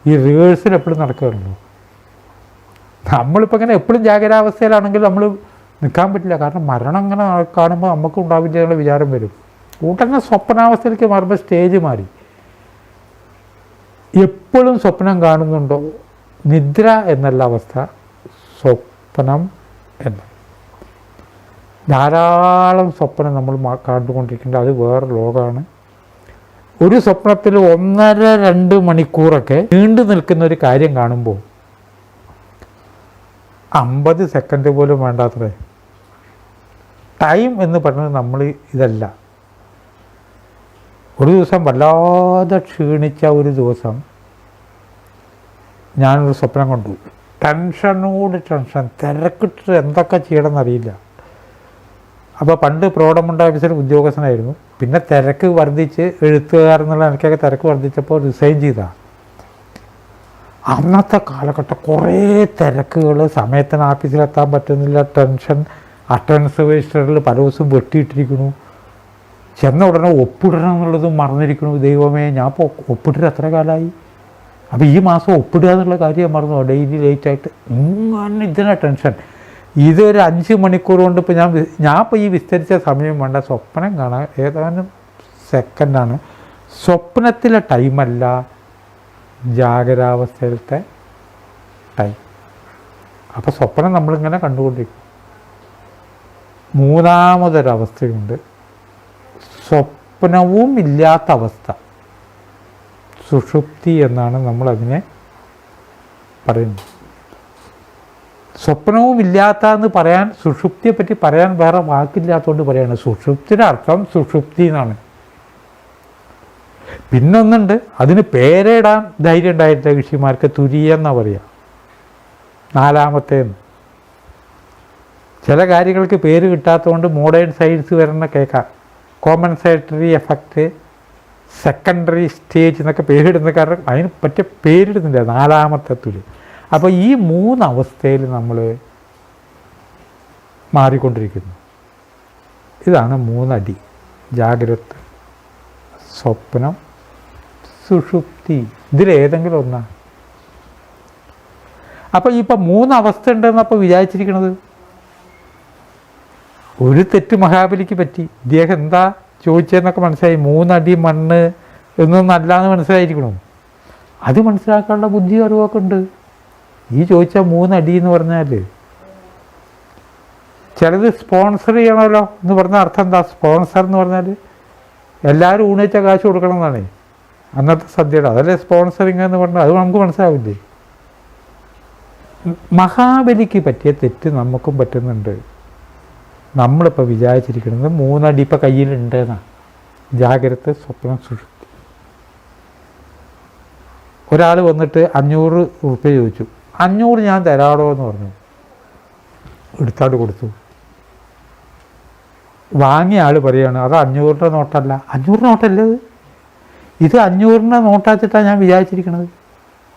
ഈ റിവേഴ്സിൽ എപ്പോഴും നടക്കുകയുള്ളൂ. നമ്മളിപ്പോൾ ഇങ്ങനെ എപ്പോഴും ജാഗരാവസ്ഥയിലാണെങ്കിൽ നമ്മൾ നിൽക്കാൻ പറ്റില്ല. കാരണം മരണം ഇങ്ങനെ കാണുമ്പോൾ നമുക്ക് ഉണ്ടാവില്ല എന്നുള്ള വിചാരം വരും. ഉടനെ സ്വപ്നാവസ്ഥയിലേക്ക് മാറുമ്പോൾ സ്റ്റേജ് മാറി. എപ്പോഴും സ്വപ്നം കാണുന്നുണ്ടോ? നിദ്ര എന്നല്ല അവസ്ഥ, സ്വപ്നം എന്ന്. ധാരാളം സ്വപ്നം നമ്മൾ കണ്ടുകൊണ്ടിരിക്കേണ്ടത്. അത് വേറെ ലോകമാണ്. ഒരു സ്വപ്നത്തിൽ 1.5-2 മണിക്കൂറൊക്കെ നീണ്ടു നിൽക്കുന്ന ഒരു കാര്യം കാണുമ്പോൾ 50 സെക്കൻഡ് പോലും വേണ്ടാത്രേ. ടൈം എന്ന് പറയുന്നത് നമ്മൾ ഇതല്ല. ഒരു ദിവസം വല്ലാതെ ക്ഷീണിച്ച ഒരു ദിവസം ഞാനൊരു സ്വപ്നം കണ്ടു. ടെൻഷനോട് ടെൻഷൻ, തിരക്കിട്ട് എന്തൊക്കെ ചെയ്യണമെന്നറിയില്ല. അപ്പോൾ പണ്ട് പ്രോഡമണ്ട് ഓഫീസിൽ ഉദ്യോഗസ്ഥനായിരുന്നു. പിന്നെ തിരക്ക് വർദ്ധിച്ച് എഴുത്തുകാരെന്നുള്ള എനിക്കൊക്കെ തിരക്ക് വർദ്ധിച്ചപ്പോൾ റിസൈൻ ചെയ്തതാണ്. അന്നത്തെ കാലഘട്ടം കുറേ തിരക്കുകൾ, സമയത്തിന് ഓഫീസിലെത്താൻ പറ്റുന്നില്ല, ടെൻഷൻ, അറ്റൻഡൻസ് രജിസ്റ്ററിൽ പല ദിവസവും വെട്ടിയിട്ടിരിക്കുന്നു. ചെന്ന ഉടനെ ഒപ്പിടണം എന്നുള്ളതും മറന്നിരിക്കുന്നു. ദൈവമേ, ഞാൻ ഇപ്പോൾ ഒപ്പിട്ടിട്ട് എത്ര കാലമായി? അപ്പോൾ ഈ മാസം ഒപ്പിടുക എന്നുള്ള കാര്യം മറന്നു. ഡെയിലി ലേറ്റായിട്ട് ഇങ്ങനെ ഇതിനാ ടെൻഷൻ. ഇതൊരു 5 മണിക്കൂർ കൊണ്ട് ഇപ്പോൾ ഞാൻ ഇപ്പോൾ ഈ വിസ്തരിച്ച സമയം വേണ്ട, സ്വപ്നം കാണാൻ ഏതാനും സെക്കൻഡാണ്. സ്വപ്നത്തിലെ ടൈമല്ല, ജാഗരാവസ്ഥയിലത്തെ ടൈം. അപ്പോൾ സ്വപ്നം നമ്മളിങ്ങനെ കണ്ടുകൊണ്ടിരിക്കും. 3ാമതൊരവസ്ഥയുണ്ട്, സ്വപ്നവും ഇല്ലാത്ത അവസ്ഥ. സുഷുപ്തി എന്നാണ് നമ്മളതിനെ പറയുന്നത്. സ്വപ്നവും ഇല്ലാത്ത എന്ന് പറയാൻ, സുഷുപ്തിയെ പറ്റി പറയാൻ വേറെ വാക്കില്ലാത്തതുകൊണ്ട് പറയാണ്. സുഷുപ്തിയുടെ അർത്ഥം സുഷുപ്തി എന്നാണ്. പിന്നൊന്നുണ്ട്, അതിന് പേരിടാൻ ധൈര്യം ഉണ്ടായിട്ടില്ല ഋഷിമാർക്ക്. തുരിയെന്നാണ് പറയുക, 4ാമത്തേന്ന്. ചില കാര്യങ്ങൾക്ക് പേര് കിട്ടാത്തതുകൊണ്ട് മോഡേൺ സയൻസ് വരുന്ന കേൾക്കാം. കോമ്പൻസേറ്ററി എഫക്റ്റ്, സെക്കൻഡറി സ്റ്റേജ് എന്നൊക്കെ പേരിടുന്ന കാരണം അതിന് പറ്റിയ പേരിടുന്നില്ല. 4ാമത്തെ തുല്യം. അപ്പോൾ ഈ 3 അവസ്ഥയിൽ നമ്മൾ മാറിക്കൊണ്ടിരിക്കുന്നു. ഇതാണ് 3 അടി: ജാഗ്രത, സ്വപ്നം, സുഷുപ്തി. ഇതിലേതെങ്കിലും ഒന്നാണ്. അപ്പോൾ ഇപ്പോൾ 3 അവസ്ഥ ഉണ്ടെന്നപ്പോൾ വിചാരിച്ചിരിക്കുന്നത് ഒരു തെറ്റ് മഹാബലിക്ക് പറ്റി. ഇദ്ദേഹം എന്താ ചോദിച്ചതെന്നൊക്കെ മനസ്സിലായി. 3 അടി മണ്ണ് എന്നൊന്നും അല്ലാന്ന് മനസ്സിലായിരിക്കണം. അത് മനസ്സിലാക്കാനുള്ള ബുദ്ധി അറിവൊക്കെ ഉണ്ട്. ഈ ചോദിച്ച 3 അടി എന്ന് പറഞ്ഞാൽ ചിലത് സ്പോൺസർ ചെയ്യണമല്ലോ എന്ന് പറഞ്ഞാൽ അർത്ഥം എന്താ? സ്പോൺസർ എന്ന് പറഞ്ഞാൽ എല്ലാവരും ഊണിച്ച കാശ് കൊടുക്കണം എന്നാണ് അന്നത്തെ സദ്യയുടെ. അതല്ലേ സ്പോൺസറിങ് എന്ന് പറഞ്ഞാൽ. അത് നമുക്ക് മനസ്സിലാവില്ലേ? മഹാബലിക്ക് പറ്റിയ തെറ്റ് നമുക്കും പറ്റുന്നുണ്ട്. നമ്മളിപ്പോൾ വിചാരിച്ചിരിക്കുന്നത് 3 അടി ഇപ്പോൾ കയ്യിലുണ്ട് എന്നാണ്. ജാഗ്രത, സ്വപ്നം, സുഷുപ്തി. ഒരാൾ വന്നിട്ട് 500 റുപ്യ ചോദിച്ചു. 500 ഞാൻ തരാടോ എന്ന് പറഞ്ഞു. എടുത്താട് കൊടുത്തു. വാങ്ങിയ ആൾ പറയുകയാണ് അത് 500 നോട്ടല്ല. 500 നോട്ടല്ലേ ഇത് 500 നോട്ടാച്ചിട്ടാണ് ഞാൻ വിചാരിച്ചിരിക്കണത്.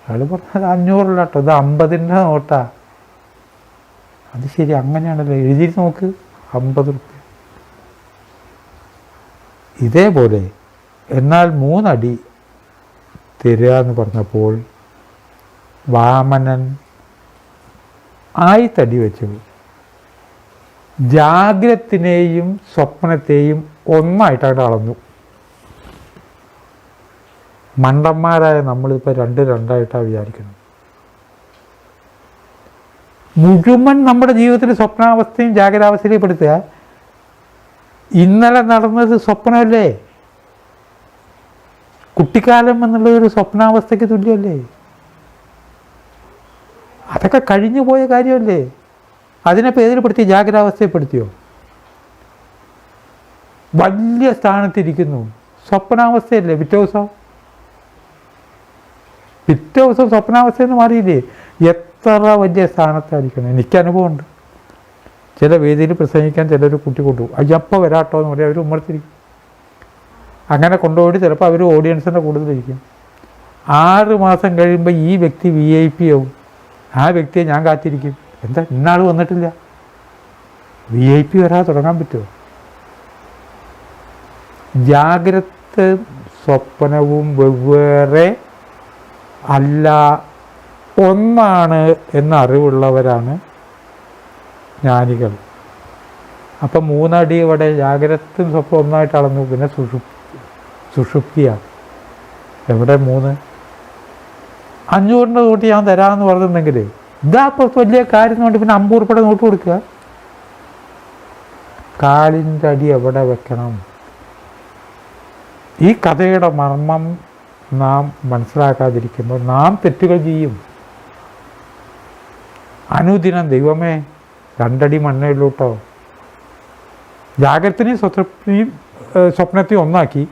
അയാൾ പറഞ്ഞത് 500 കേട്ടോ, ഇത് 50 നോട്ടാ. അത് ശരി, അങ്ങനെയാണല്ലോ എഴുതി നോക്ക്, 50 റുപ്യ. ഇതേപോലെ എന്നാൽ 3 അടി തരിക എന്ന് പറഞ്ഞപ്പോൾ വാമനൻ 1000 അടി വെച്ചു. ജാഗ്രത്തിനെയും സ്വപ്നത്തെയും ഒന്നായിട്ടവിടെ അളന്നു. മണ്ടന്മാരായ നമ്മളിപ്പോൾ 2 വിചാരിക്കണം. മുഴുവൻ നമ്മുടെ ജീവിതത്തിൽ സ്വപ്നാവസ്ഥയും ജാഗ്രതാവസ്ഥയിലേക്ക് പെടുത്തുക. ഇന്നലെ നടന്നത് സ്വപ്നമല്ലേ? കുട്ടിക്കാലം എന്നുള്ളതൊരു സ്വപ്നാവസ്ഥയ്ക്ക് തുല്യമല്ലേ? അതൊക്കെ കഴിഞ്ഞു പോയ കാര്യമല്ലേ? അതിനെപ്പോൾ ഏതിൽപ്പെടുത്തി? ജാഗ്രതാവസ്ഥയെപ്പെടുത്തിയോ? വലിയ സ്ഥാനത്തിരിക്കുന്നു, സ്വപ്നാവസ്ഥയല്ലേ? പിറ്റേ ദിവസം സ്വപ്നാവസ്ഥയെന്ന് മാറിയില്ലേ? എത്ര വലിയ സ്ഥാനത്തായിരിക്കണം. എനിക്ക് അനുഭവമുണ്ട്. ചില വേദിയിൽ പ്രസംഗിക്കാൻ ചിലർ കുട്ടി കൊണ്ടുപോകും. അയ്യപ്പോൾ വരാട്ടോ എന്ന് പറയും, അവർ ഉമ്മർത്തിരിക്കും. അങ്ങനെ കൊണ്ടുപോയിട്ട് ചിലപ്പോൾ അവർ ഓഡിയൻസിൻ്റെ കൂടുതലിരിക്കും. 6 മാസം കഴിയുമ്പോൾ ഈ വ്യക്തി VIP ആവും. ആ വ്യക്തിയെ ഞാൻ കാത്തിരിക്കും. എന്താ ഇന്നാൾ വന്നിട്ടില്ല? VIP വരാതെ തുടങ്ങാൻ പറ്റുമോ? ജാഗ്രത സ്വപ്നവും വെവ്വേറെ അല്ല, ഒന്നാണ് എന്ന അറിവുള്ളവരാണ് ജ്ഞാനികൾ. അപ്പം 3 അടി ഇവിടെ ജാഗ്രത സ്വപ്നം ഒന്നായിട്ട് അളന്നു. പിന്നെ സുഷുപ്തിയാണ് എവിടെ 3? 500 നോട്ട് ഞാൻ തരാമെന്ന് പറഞ്ഞിട്ടുണ്ടെങ്കിൽ ഇതാ ഇപ്പോൾ വലിയ കാര്യം കൊണ്ട് പിന്നെ 50 ഉറുപ്പിയുടെ നോട്ട് കൊടുക്കുക. കാലിൻ്റെ അടി എവിടെ വെക്കണം? ഈ കഥയുടെ മർമ്മം നാം മനസ്സിലാക്കാതിരിക്കുമ്പോൾ നാം തെറ്റുകൾ ചെയ്യും. അനുദിനം ദൈവമേ 2 അടി മണ്ണേ ഉള്ളൂ കേട്ടോ. ജാഗ്രതയും സ്വപ്നത്തെയും ഒന്നാക്കി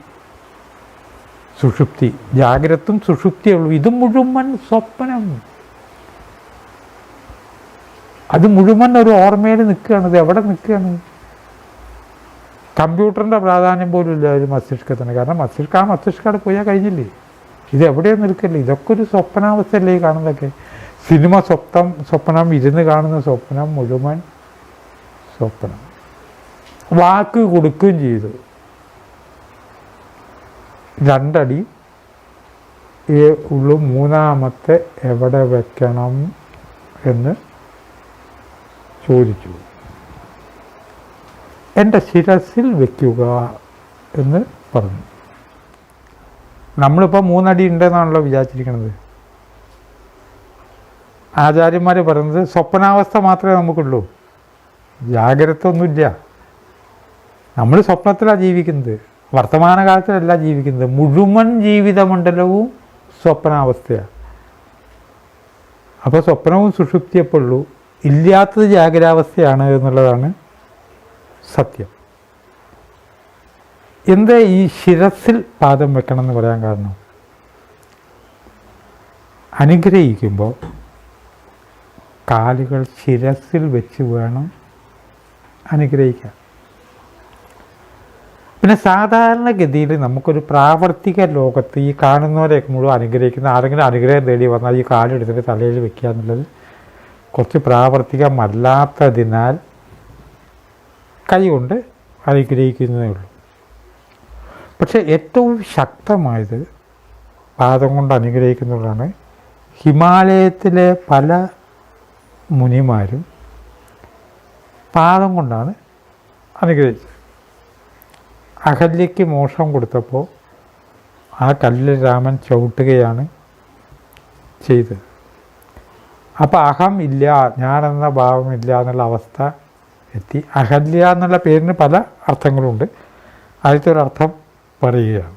സുഷുപ്തി. ജാഗ്രതും സുഷുപ്തിയേ ഉള്ളൂ. ഇത് മുഴുവൻ സ്വപ്നം. അത് മുഴുവൻ ഒരു ഓർമ്മയിൽ നിൽക്കുകയാണ്. ഇത് എവിടെ നിൽക്കുകയാണ്? കമ്പ്യൂട്ടറിൻ്റെ പ്രാധാന്യം പോലും ഇല്ല ഒരു മസ്തിഷ്കത്തിന്. കാരണം മസ്തിഷ്കമാണ് പോയാൽ കഴിഞ്ഞില്ലേ? ഇത് എവിടെയും നിൽക്കില്ല. ഇതൊക്കെ ഒരു സ്വപ്നാവസ്ഥയല്ലേ ഈ കാണുന്നതൊക്കെ? സിനിമ സ്വപ്നം, ഇരുന്ന് കാണുന്ന സ്വപ്നം, മുഴുവൻ സ്വപ്നം. വാക്ക് കൊടുക്കുകയും ചെയ്തു. 2 അടി ഉള്ളു. 3-മത്തെ എവിടെ വെക്കണം എന്ന് ചോദിച്ചു. എൻ്റെ ശിരസിൽ വയ്ക്കുക എന്ന് പറഞ്ഞു. നമ്മളിപ്പോൾ 3 അടി ഉണ്ടെന്നാണല്ലോ വിചാരിച്ചിരിക്കുന്നത്. ആചാര്യന്മാർ പറയുന്നത് സ്വപ്നാവസ്ഥ മാത്രമേ നമുക്കുള്ളൂ, ജാഗ്രത ഒന്നുമില്ല. നമ്മൾ സ്വപ്നത്തിലാണ് ജീവിക്കുന്നത്, വർത്തമാനകാലത്തിലല്ല ജീവിക്കുന്നത്. മുഴുവൻ ജീവിതമണ്ഡലവും സ്വപ്നാവസ്ഥയാണ്. അപ്പോൾ സ്വപ്നവും സുഷുപ്തിയപ്പോഴുള്ളൂ, ഇല്ലാത്തത് ജാഗ്രതാവസ്ഥയാണ് എന്നുള്ളതാണ് സത്യം. എന്താ ഈ ശിരസിൽ പാദം വെക്കണം എന്ന് പറയാൻ കാരണം? അനുഗ്രഹിക്കുമ്പോൾ കാലുകൾ ശിരസിൽ വെച്ച് വേണം അനുഗ്രഹിക്കാൻ. പിന്നെ സാധാരണഗതിയിൽ നമുക്കൊരു പ്രാവർത്തിക ലോകത്ത് ഈ കാണുന്നവരെയൊക്കെ മുഴുവൻ അനുഗ്രഹിക്കുന്ന ആരെങ്കിലും അനുഗ്രഹം തേടി വന്നാൽ ഈ കാലെടുത്തിട്ട് തലയിൽ വെക്കുക എന്നുള്ളത് കുറച്ച് പ്രാവർത്തികമല്ലാത്തതിനാൽ കൈകൊണ്ട് അനുഗ്രഹിക്കുന്നതേ ഉള്ളൂ. പക്ഷേ ഏറ്റവും ശക്തമായത് പാദം കൊണ്ട് അനുഗ്രഹിക്കുന്നതാണ്. ഹിമാലയത്തിലെ പല മുനിമാരും പാദം കൊണ്ടാണ് അനുഗ്രഹിച്ചത്. അഹല്യയ്ക്ക് മോക്ഷം കൊടുത്തപ്പോൾ ആ കല്ലിൽ രാമൻ ചവിട്ടുകയാണ് ചെയ്തത്. അപ്പോൾ അഹം ഇല്ല, ഞാനെന്ന ഭാവമില്ല എന്നുള്ള അവസ്ഥ എത്തി. അഹല്യ എന്നുള്ള പേരിന് പല അർത്ഥങ്ങളുണ്ട്. ആദ്യത്തെ ഒരർത്ഥം പറയുകയാണ്.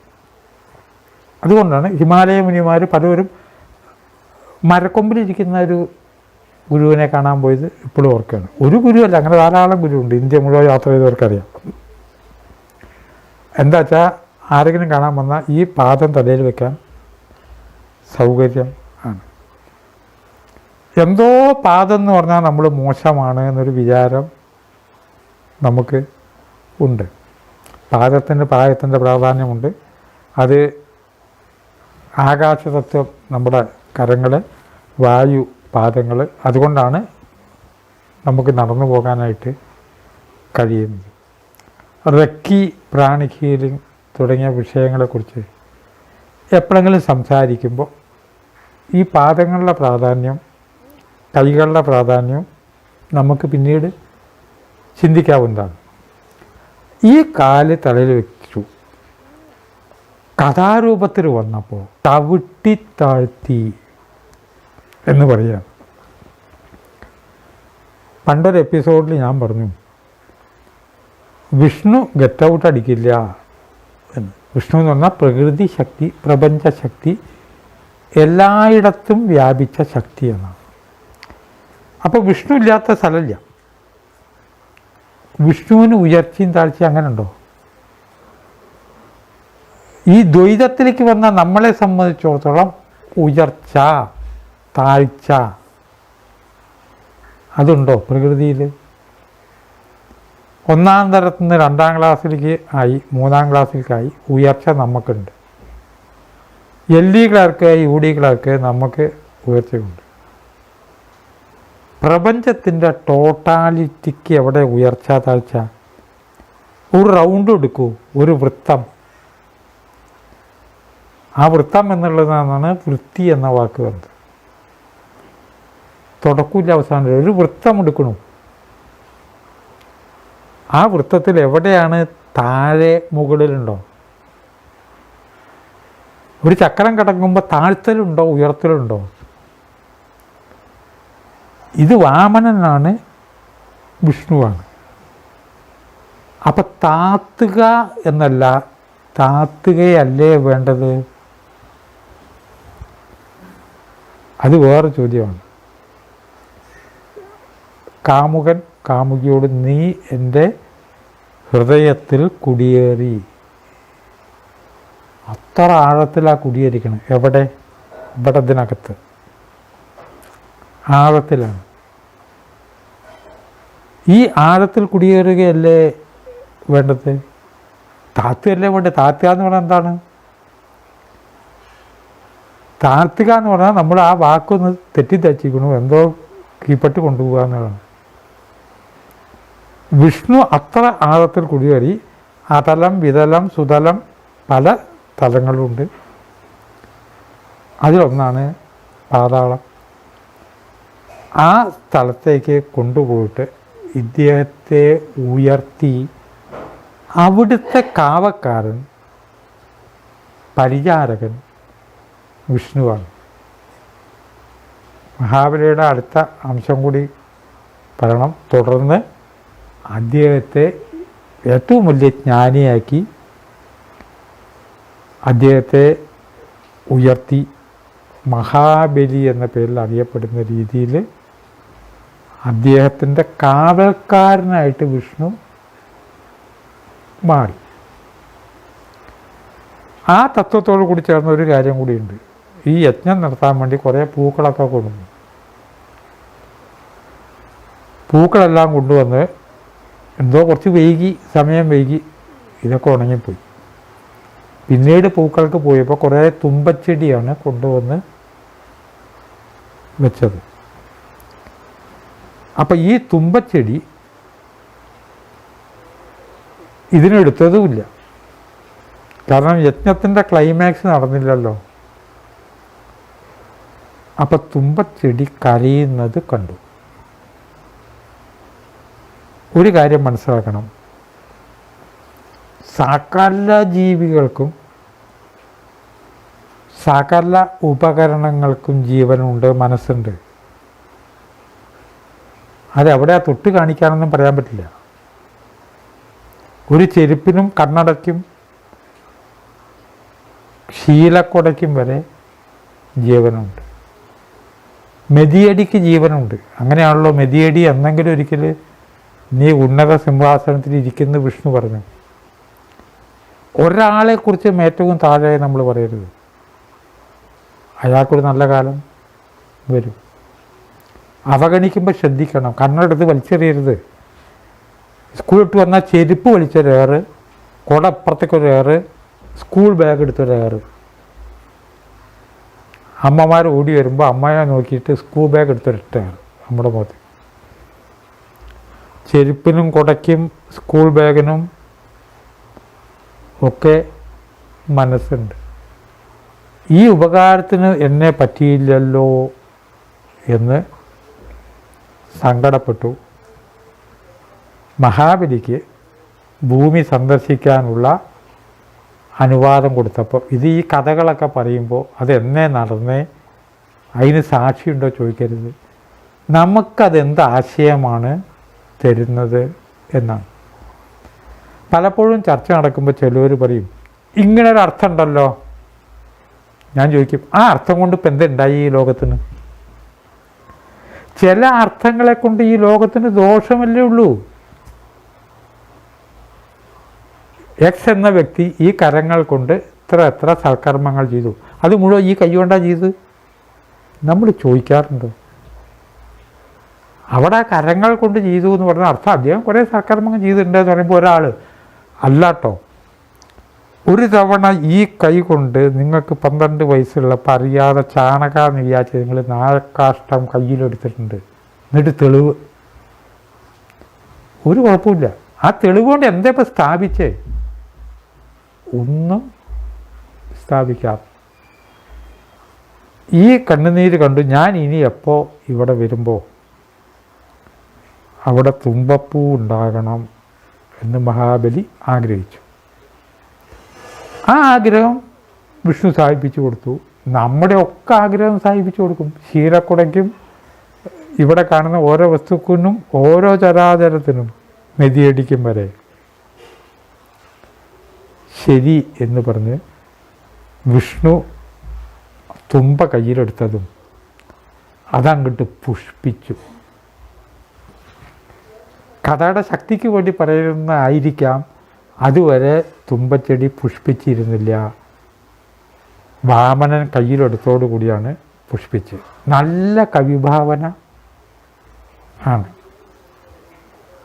അതുകൊണ്ടാണ് ഹിമാലയ മുനിമാർ പലരും മരക്കൊമ്പിലിരിക്കുന്ന ഒരു ഗുരുവിനെ കാണാൻ പോയത് ഇപ്പോഴും ഓർക്കുകയാണ്. ഒരു ഗുരുവല്ല, അങ്ങനെ ധാരാളം ഗുരുവുണ്ട്. ഇന്ത്യ മുഴുവൻ യാത്ര ചെയ്തവർക്കറിയാം. എന്താ വെച്ചാൽ ആരെങ്കിലും കാണാൻ വന്നാൽ ഈ പാദം തലയിൽ വെക്കാൻ സൗകര്യം ആണ്. എന്തോ പാദം എന്ന് പറഞ്ഞാൽ നമ്മൾ മോശമാണ് എന്നൊരു വിചാരം നമുക്ക് ഉണ്ട്. പാദത്തിൻ്റെ പ്രാധാന്യമുണ്ട്. അത് ആകാശതത്വം, നമ്മുടെ കരങ്ങൾ, വായു, പാദങ്ങൾ, അതുകൊണ്ടാണ് നമുക്ക് നടന്നു പോകാനായിട്ട് കഴിയുന്നത്. റെക്കി, പ്രാണിക് ഹീലിംഗ് തുടങ്ങിയ വിഷയങ്ങളെക്കുറിച്ച് എപ്പോഴെങ്കിലും സംസാരിക്കുമ്പോൾ ഈ പാദങ്ങളുടെ പ്രാധാന്യം, കൈകളുടെ പ്രാധാന്യം നമുക്ക് പിന്നീട് ചിന്തിക്കാവുന്നതാണ്. ഈ കാല് തലയിൽ വെച്ചു കഥാരൂപത്തിൽ വന്നപ്പോൾ ചവിട്ടിത്താഴ്ത്തി എന്ന് പറയാം. പണ്ടൊരു എപ്പിസോഡിൽ ഞാൻ പറഞ്ഞു, വിഷ്ണു ഗെറ്റ് ഔട്ട് അടിക്കില്ല എന്ന്. വിഷ്ണു എന്ന് പറഞ്ഞാൽ പ്രകൃതി ശക്തി, പ്രപഞ്ചശക്തി, എല്ലായിടത്തും വ്യാപിച്ച ശക്തി എന്നാണ്. അപ്പോൾ വിഷ്ണു ഇല്ലാത്ത സ്ഥലമില്ല. വിഷ്ണുവിന് ഉയർച്ചയും താഴ്ചയും അങ്ങനെ ഉണ്ടോ? ഈ ദ്വൈതത്തിലേക്ക് വന്ന നമ്മളെ സംബന്ധിച്ചിടത്തോളം ഉയർച്ച, താഴ്ച അതുണ്ടോ പ്രകൃതിയിൽ? ഒന്നാം തരത്തിൽ നിന്ന് 2ാം ക്ലാസ്സിലേക്ക് ആയി, 3ാം ക്ലാസ്സിലേക്കായി ഉയർച്ച നമുക്കുണ്ട്. LD ക്ലാർക്ക്, UD ക്ലാർക്ക് നമുക്ക് ഉയർച്ചയുണ്ട്. പ്രപഞ്ചത്തിൻ്റെ ടോട്ടാലിറ്റിക്ക് എവിടെ ഉയർച്ച താഴ്ച? ഒരു റൗണ്ട് എടുക്കൂ, ഒരു വൃത്തം. ആ വൃത്തം എന്നുള്ളതാണ് വൃത്തി എന്ന വാക്ക് വന്നത്. തുടക്കില്ല അവസാനം ഒരു വൃത്തം എടുക്കണം. ആ വൃത്തത്തിൽ എവിടെയാണ് താഴെ മുകളിലുണ്ടോ? ഒരു ചക്രം കിടക്കുമ്പോൾ താഴ്ത്തലുണ്ടോ ഉയർത്തലുണ്ടോ? ഇത് വാമനനാണ്, വിഷ്ണുവാണ്. അപ്പം താത്തുക എന്നല്ല, താത്തുകയല്ലേ വേണ്ടത്? അത് വേറെ ചോദ്യമാണ്. കാമുകൻ കാമുകിയോട് നീ എൻ്റെ ഹൃദയത്തിൽ കുടിയേറി. അത്ര ആഴത്തിലാണ് കുടിയേറിക്കണം. എവിടെ? ഇവിടെ ഇതിനകത്ത് ആഴത്തിലാണ്. ഈ ആഴത്തിൽ കുടിയേറുകയല്ലേ വേണ്ടത്? താത്തുകയല്ലേ വേണ്ടത്? താത്തുക എന്ന് പറഞ്ഞാൽ എന്താണ്? താഴ്ത്തുക എന്ന് പറഞ്ഞാൽ നമ്മൾ ആ വാക്കൊന്ന് തെറ്റിദ്ധരിച്ചിരിക്കണു, എന്തോ കീപ്പട്ട് കൊണ്ടുപോകുക എന്നുള്ളതാണ്. വിഷ്ണു അത്ര ആഴത്തിൽ കുടിയേറി. അതലം, വിതലം, സുതലം, പല തലങ്ങളുണ്ട്. അതിലൊന്നാണ് പാതാളം. ആ സ്ഥലത്തേക്ക് കൊണ്ടുപോയിട്ട് ഇദ്ദേഹത്തെ ഉയർത്തി അവിടുത്തെ കാവക്കാരൻ, പരിചാരകൻ വിഷ്ണുവാണ്. മഹാബലിയുടെ അടുത്ത അംശം കൂടി പറയണം. തുടർന്ന് അദ്ദേഹത്തെ ഏറ്റവും വലിയ ജ്ഞാനിയാക്കി അദ്ദേഹത്തെ ഉയർത്തി മഹാബലി എന്ന പേരിൽ അറിയപ്പെടുന്ന രീതിയിൽ അദ്ദേഹത്തിൻ്റെ കാവൽക്കാരനായിട്ട് വിഷ്ണു മാറി. ആ തത്വത്തോടു കൂടി ചേർന്ന ഒരു കാര്യം കൂടിയുണ്ട്. ഈ യജ്ഞം നടത്താൻ വേണ്ടി കുറേ പൂക്കളൊക്കെ കൊണ്ടുവന്നു. പൂക്കളെല്ലാം കൊണ്ടുവന്ന് എന്തോ കുറച്ച് വൈകി, സമയം വൈകി, ഇതൊക്കെ ഉണങ്ങിപ്പോയി. പിന്നീട് പൂക്കൾക്ക് പോയപ്പോൾ കുറേ തുമ്പച്ചെടിയാണ് കൊണ്ടുവന്ന് വെച്ചത്. അപ്പം ഈ തുമ്പച്ചെടി ഇതിനെടുത്തതുമില്ല. കാരണം യജ്ഞത്തിൻ്റെ ക്ലൈമാക്സ് നടന്നില്ലല്ലോ. അപ്പം തുമ്പച്ചെടി കരയുന്നത് കണ്ടു. ഒരു കാര്യം മനസ്സിലാക്കണം, സകല ജീവികൾക്കും സകല ഉപകരണങ്ങൾക്കും ജീവനുണ്ട്, മനസ്സുണ്ട്. അതെവിടെയാ തൊട്ട് കാണിക്കാനൊന്നും പറയാൻ പറ്റില്ല. ഒരു ചെരുപ്പിനും കണ്ണടയ്ക്കും ശീലക്കൊടയ്ക്കും വരെ ജീവനുണ്ട്. മെതിയടിക്ക് ജീവനുണ്ട്. അങ്ങനെയാണല്ലോ മെതിയടി എന്നെങ്കിലും ഒരിക്കൽ നീ ഉന്നത സിംഹാസനത്തിൽ ഇരിക്കുന്ന വിഷ്ണു പറഞ്ഞു. ഒരാളെക്കുറിച്ച് ഏറ്റവും താഴെ നമ്മൾ പറയരുത്. അയാൾക്കൊരു നല്ല കാലം വരും. അവഗണിക്കുമ്പോൾ ശ്രദ്ധിക്കണം, കണ്ണെടുത്ത് വലിച്ചെറിയരുത്. സ്കൂളിട്ട് വന്നാൽ ചെരുപ്പ് വലിച്ചൊരേറ്, കുട അപ്പുറത്തേക്കൊരേറ്, സ്കൂൾ ബാഗ് എടുത്തൊരേറ്. അമ്മമാർ ഓടി വരുമ്പോൾ അമ്മയെ നോക്കിയിട്ട് സ്കൂൾ ബാഗ് എടുത്തൊരിട്ടാണ് നമ്മുടെ മുഖത്ത്. ചെരുപ്പിനും കുടയ്ക്കും സ്കൂൾ ബാഗിനും ഒക്കെ മനസ്സുണ്ട്. ഈ ഉപകാരത്തിന് എന്നെ പറ്റിയില്ലല്ലോ എന്ന് സങ്കടപ്പെട്ടു. മഹാബലിക്ക് ഭൂമി സന്ദർശിക്കാനുള്ള അനുവാദം കൊടുത്തപ്പോൾ ഇത് ഈ കഥകളൊക്കെ പറയുമ്പോൾ അതെന്നേ നടന്നേ, അതിന് സാക്ഷിയുണ്ടോ ചോദിക്കരുത്. നമുക്കതെന്ത് ആശയമാണ് തരുന്നത് എന്നാണ്. പലപ്പോഴും ചർച്ച നടക്കുമ്പോൾ ചിലവർ പറയും ഇങ്ങനൊരു അർത്ഥം ഉണ്ടല്ലോ. ഞാൻ ചോദിക്കും ആ അർത്ഥം കൊണ്ട് ഇപ്പം എന്തുണ്ടായി ഈ ലോകത്തിന്? ചില അർത്ഥങ്ങളെ കൊണ്ട് ഈ ലോകത്തിന് ദോഷമല്ലേ ഉള്ളൂ. എക്സ് എന്ന വ്യക്തി ഈ കരങ്ങൾ കൊണ്ട് എത്ര സൽക്കർമ്മങ്ങൾ ചെയ്തു, അത് മുഴുവൻ ഈ കൈ കൊണ്ടാണ് ചെയ്ത് നമ്മൾ ചോദിക്കാറുണ്ടോ? അവിടെ കരങ്ങൾ കൊണ്ട് ചെയ്തു എന്ന് പറഞ്ഞ അർത്ഥം അദ്ദേഹം കുറേ സൽക്കർമ്മങ്ങൾ ചെയ്തിട്ടുണ്ടെന്ന് പറയുമ്പോൾ ഒരാൾ അല്ലാട്ടോ. ഒരു തവണ ഈ കൈ കൊണ്ട് നിങ്ങൾക്ക് 12 വയസ്സുള്ളപ്പോൾ അറിയാതെ ചാണകാന്ന് വിചാരിച്ച് നിങ്ങൾ നാഴക്കാഷ്ടം കയ്യിലെടുത്തിട്ടുണ്ട്. എന്നിട്ട് തെളിവ് ഒരു കുഴപ്പമില്ല. ആ തെളിവ് കൊണ്ട് എന്താ ഇപ്പം സ്ഥാപിച്ചേ? ഒന്നും സ്ഥാപിക്കാം. ഈ കണ്ണുനീര് കണ്ടു ഞാൻ ഇനി എപ്പോൾ ഇവിടെ വരുമ്പോൾ അവിടെ തുമ്പപ്പൂ ഉണ്ടാകണം എന്ന് മഹാബലി ആഗ്രഹിച്ചു. ആ ആഗ്രഹം വിഷ്ണു സാധിപ്പിച്ചു കൊടുത്തു. നമ്മുടെ ഒക്കെ ആഗ്രഹം സാധിപ്പിച്ചു കൊടുക്കും. ശീലക്കുടയ്ക്കും ഇവിടെ കാണുന്ന ഓരോ വസ്തുക്കിനും ഓരോ ചരാചരത്തിനും മെതിയടിക്കും വരെ ശരി എന്ന് പറഞ്ഞ് വിഷ്ണു തുമ്പ കയ്യിലെടുത്തതും അതങ്ങോട്ട് പുഷ്പിച്ചു. കഥയുടെ ശക്തിക്ക് വേണ്ടി പറയുന്നതായിരിക്കാം, അതുവരെ തുമ്പച്ചെടി പുഷ്പിച്ചിരുന്നില്ല. വാമനൻ കയ്യിലെടുത്തോടു കൂടിയാണ് പുഷ്പിച്ച്. നല്ല കവിഭാവന ആണ്.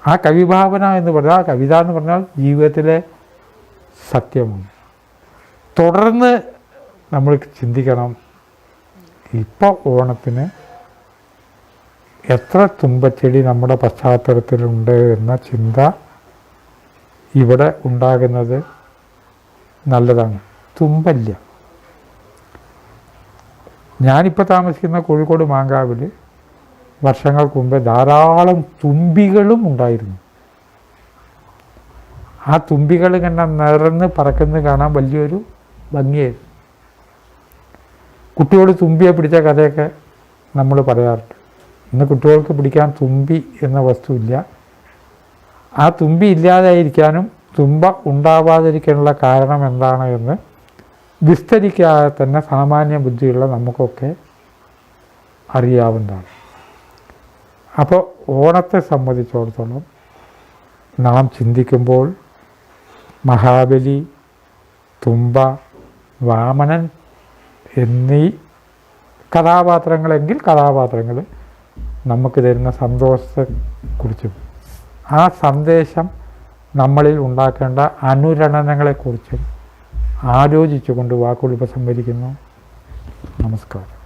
ആ കവിഭാവന എന്ന് പറഞ്ഞാൽ, കവിത എന്ന് പറഞ്ഞാൽ ജീവിതത്തിലെ സത്യമാണ്. തുടർന്ന് നമ്മൾ ചിന്തിക്കണം, ഇപ്പോൾ ഓണത്തിന് എത്ര തുമ്പച്ചെടി നമ്മുടെ പശ്ചാത്തലത്തിലുണ്ട് എന്ന ചിന്ത ഇവിടെ ഉണ്ടാകുന്നത് നല്ലതാണ്. തുമ്പല്ല. ഞാനിപ്പോൾ താമസിക്കുന്ന കോഴിക്കോട് മാങ്കാവിൽ വർഷങ്ങൾക്ക് മുമ്പ് ധാരാളം തുമ്പികളും ഉണ്ടായിരുന്നു. ആ തുമ്പികൾ ഇങ്ങനെ നിറന്ന് പറക്കുന്നത് കാണാൻ വലിയൊരു ഭംഗിയായിരുന്നു. കുട്ടിയോട് തുമ്പിയെ പിടിച്ച കഥയൊക്കെ നമ്മൾ പറയാറുണ്ട്. ഇന്ന് കുട്ടികൾക്ക് പിടിക്കാൻ തുമ്പി എന്ന വസ്തുവില്ല. ആ തുമ്പി ഇല്ലാതായിരിക്കാനും തുമ്പ ഉണ്ടാവാതിരിക്കാനുള്ള കാരണം എന്താണ് എന്ന് വിസ്തരിക്കാതെ തന്നെ സാമാന്യ ബുദ്ധിയുള്ള നമുക്കൊക്കെ അറിയാവുന്നതാണ്. അപ്പോൾ ഓണത്തെ സംബന്ധിച്ചിടത്തോളം നാം ചിന്തിക്കുമ്പോൾ മഹാബലി, തുമ്പ, വാമനൻ എന്നീ കഥാപാത്രങ്ങളെങ്കിൽ കഥാപാത്രങ്ങൾ നമുക്ക് തരുന്ന സന്തോഷത്തെക്കുറിച്ചും ആ സന്ദേശം നമ്മളിൽ ഉണ്ടാക്കേണ്ട അനുരണനങ്ങളെക്കുറിച്ചും ആലോചിച്ചുകൊണ്ട് വാക്കുകൾ ഉപസംഹരിക്കുന്നു. നമസ്കാരം.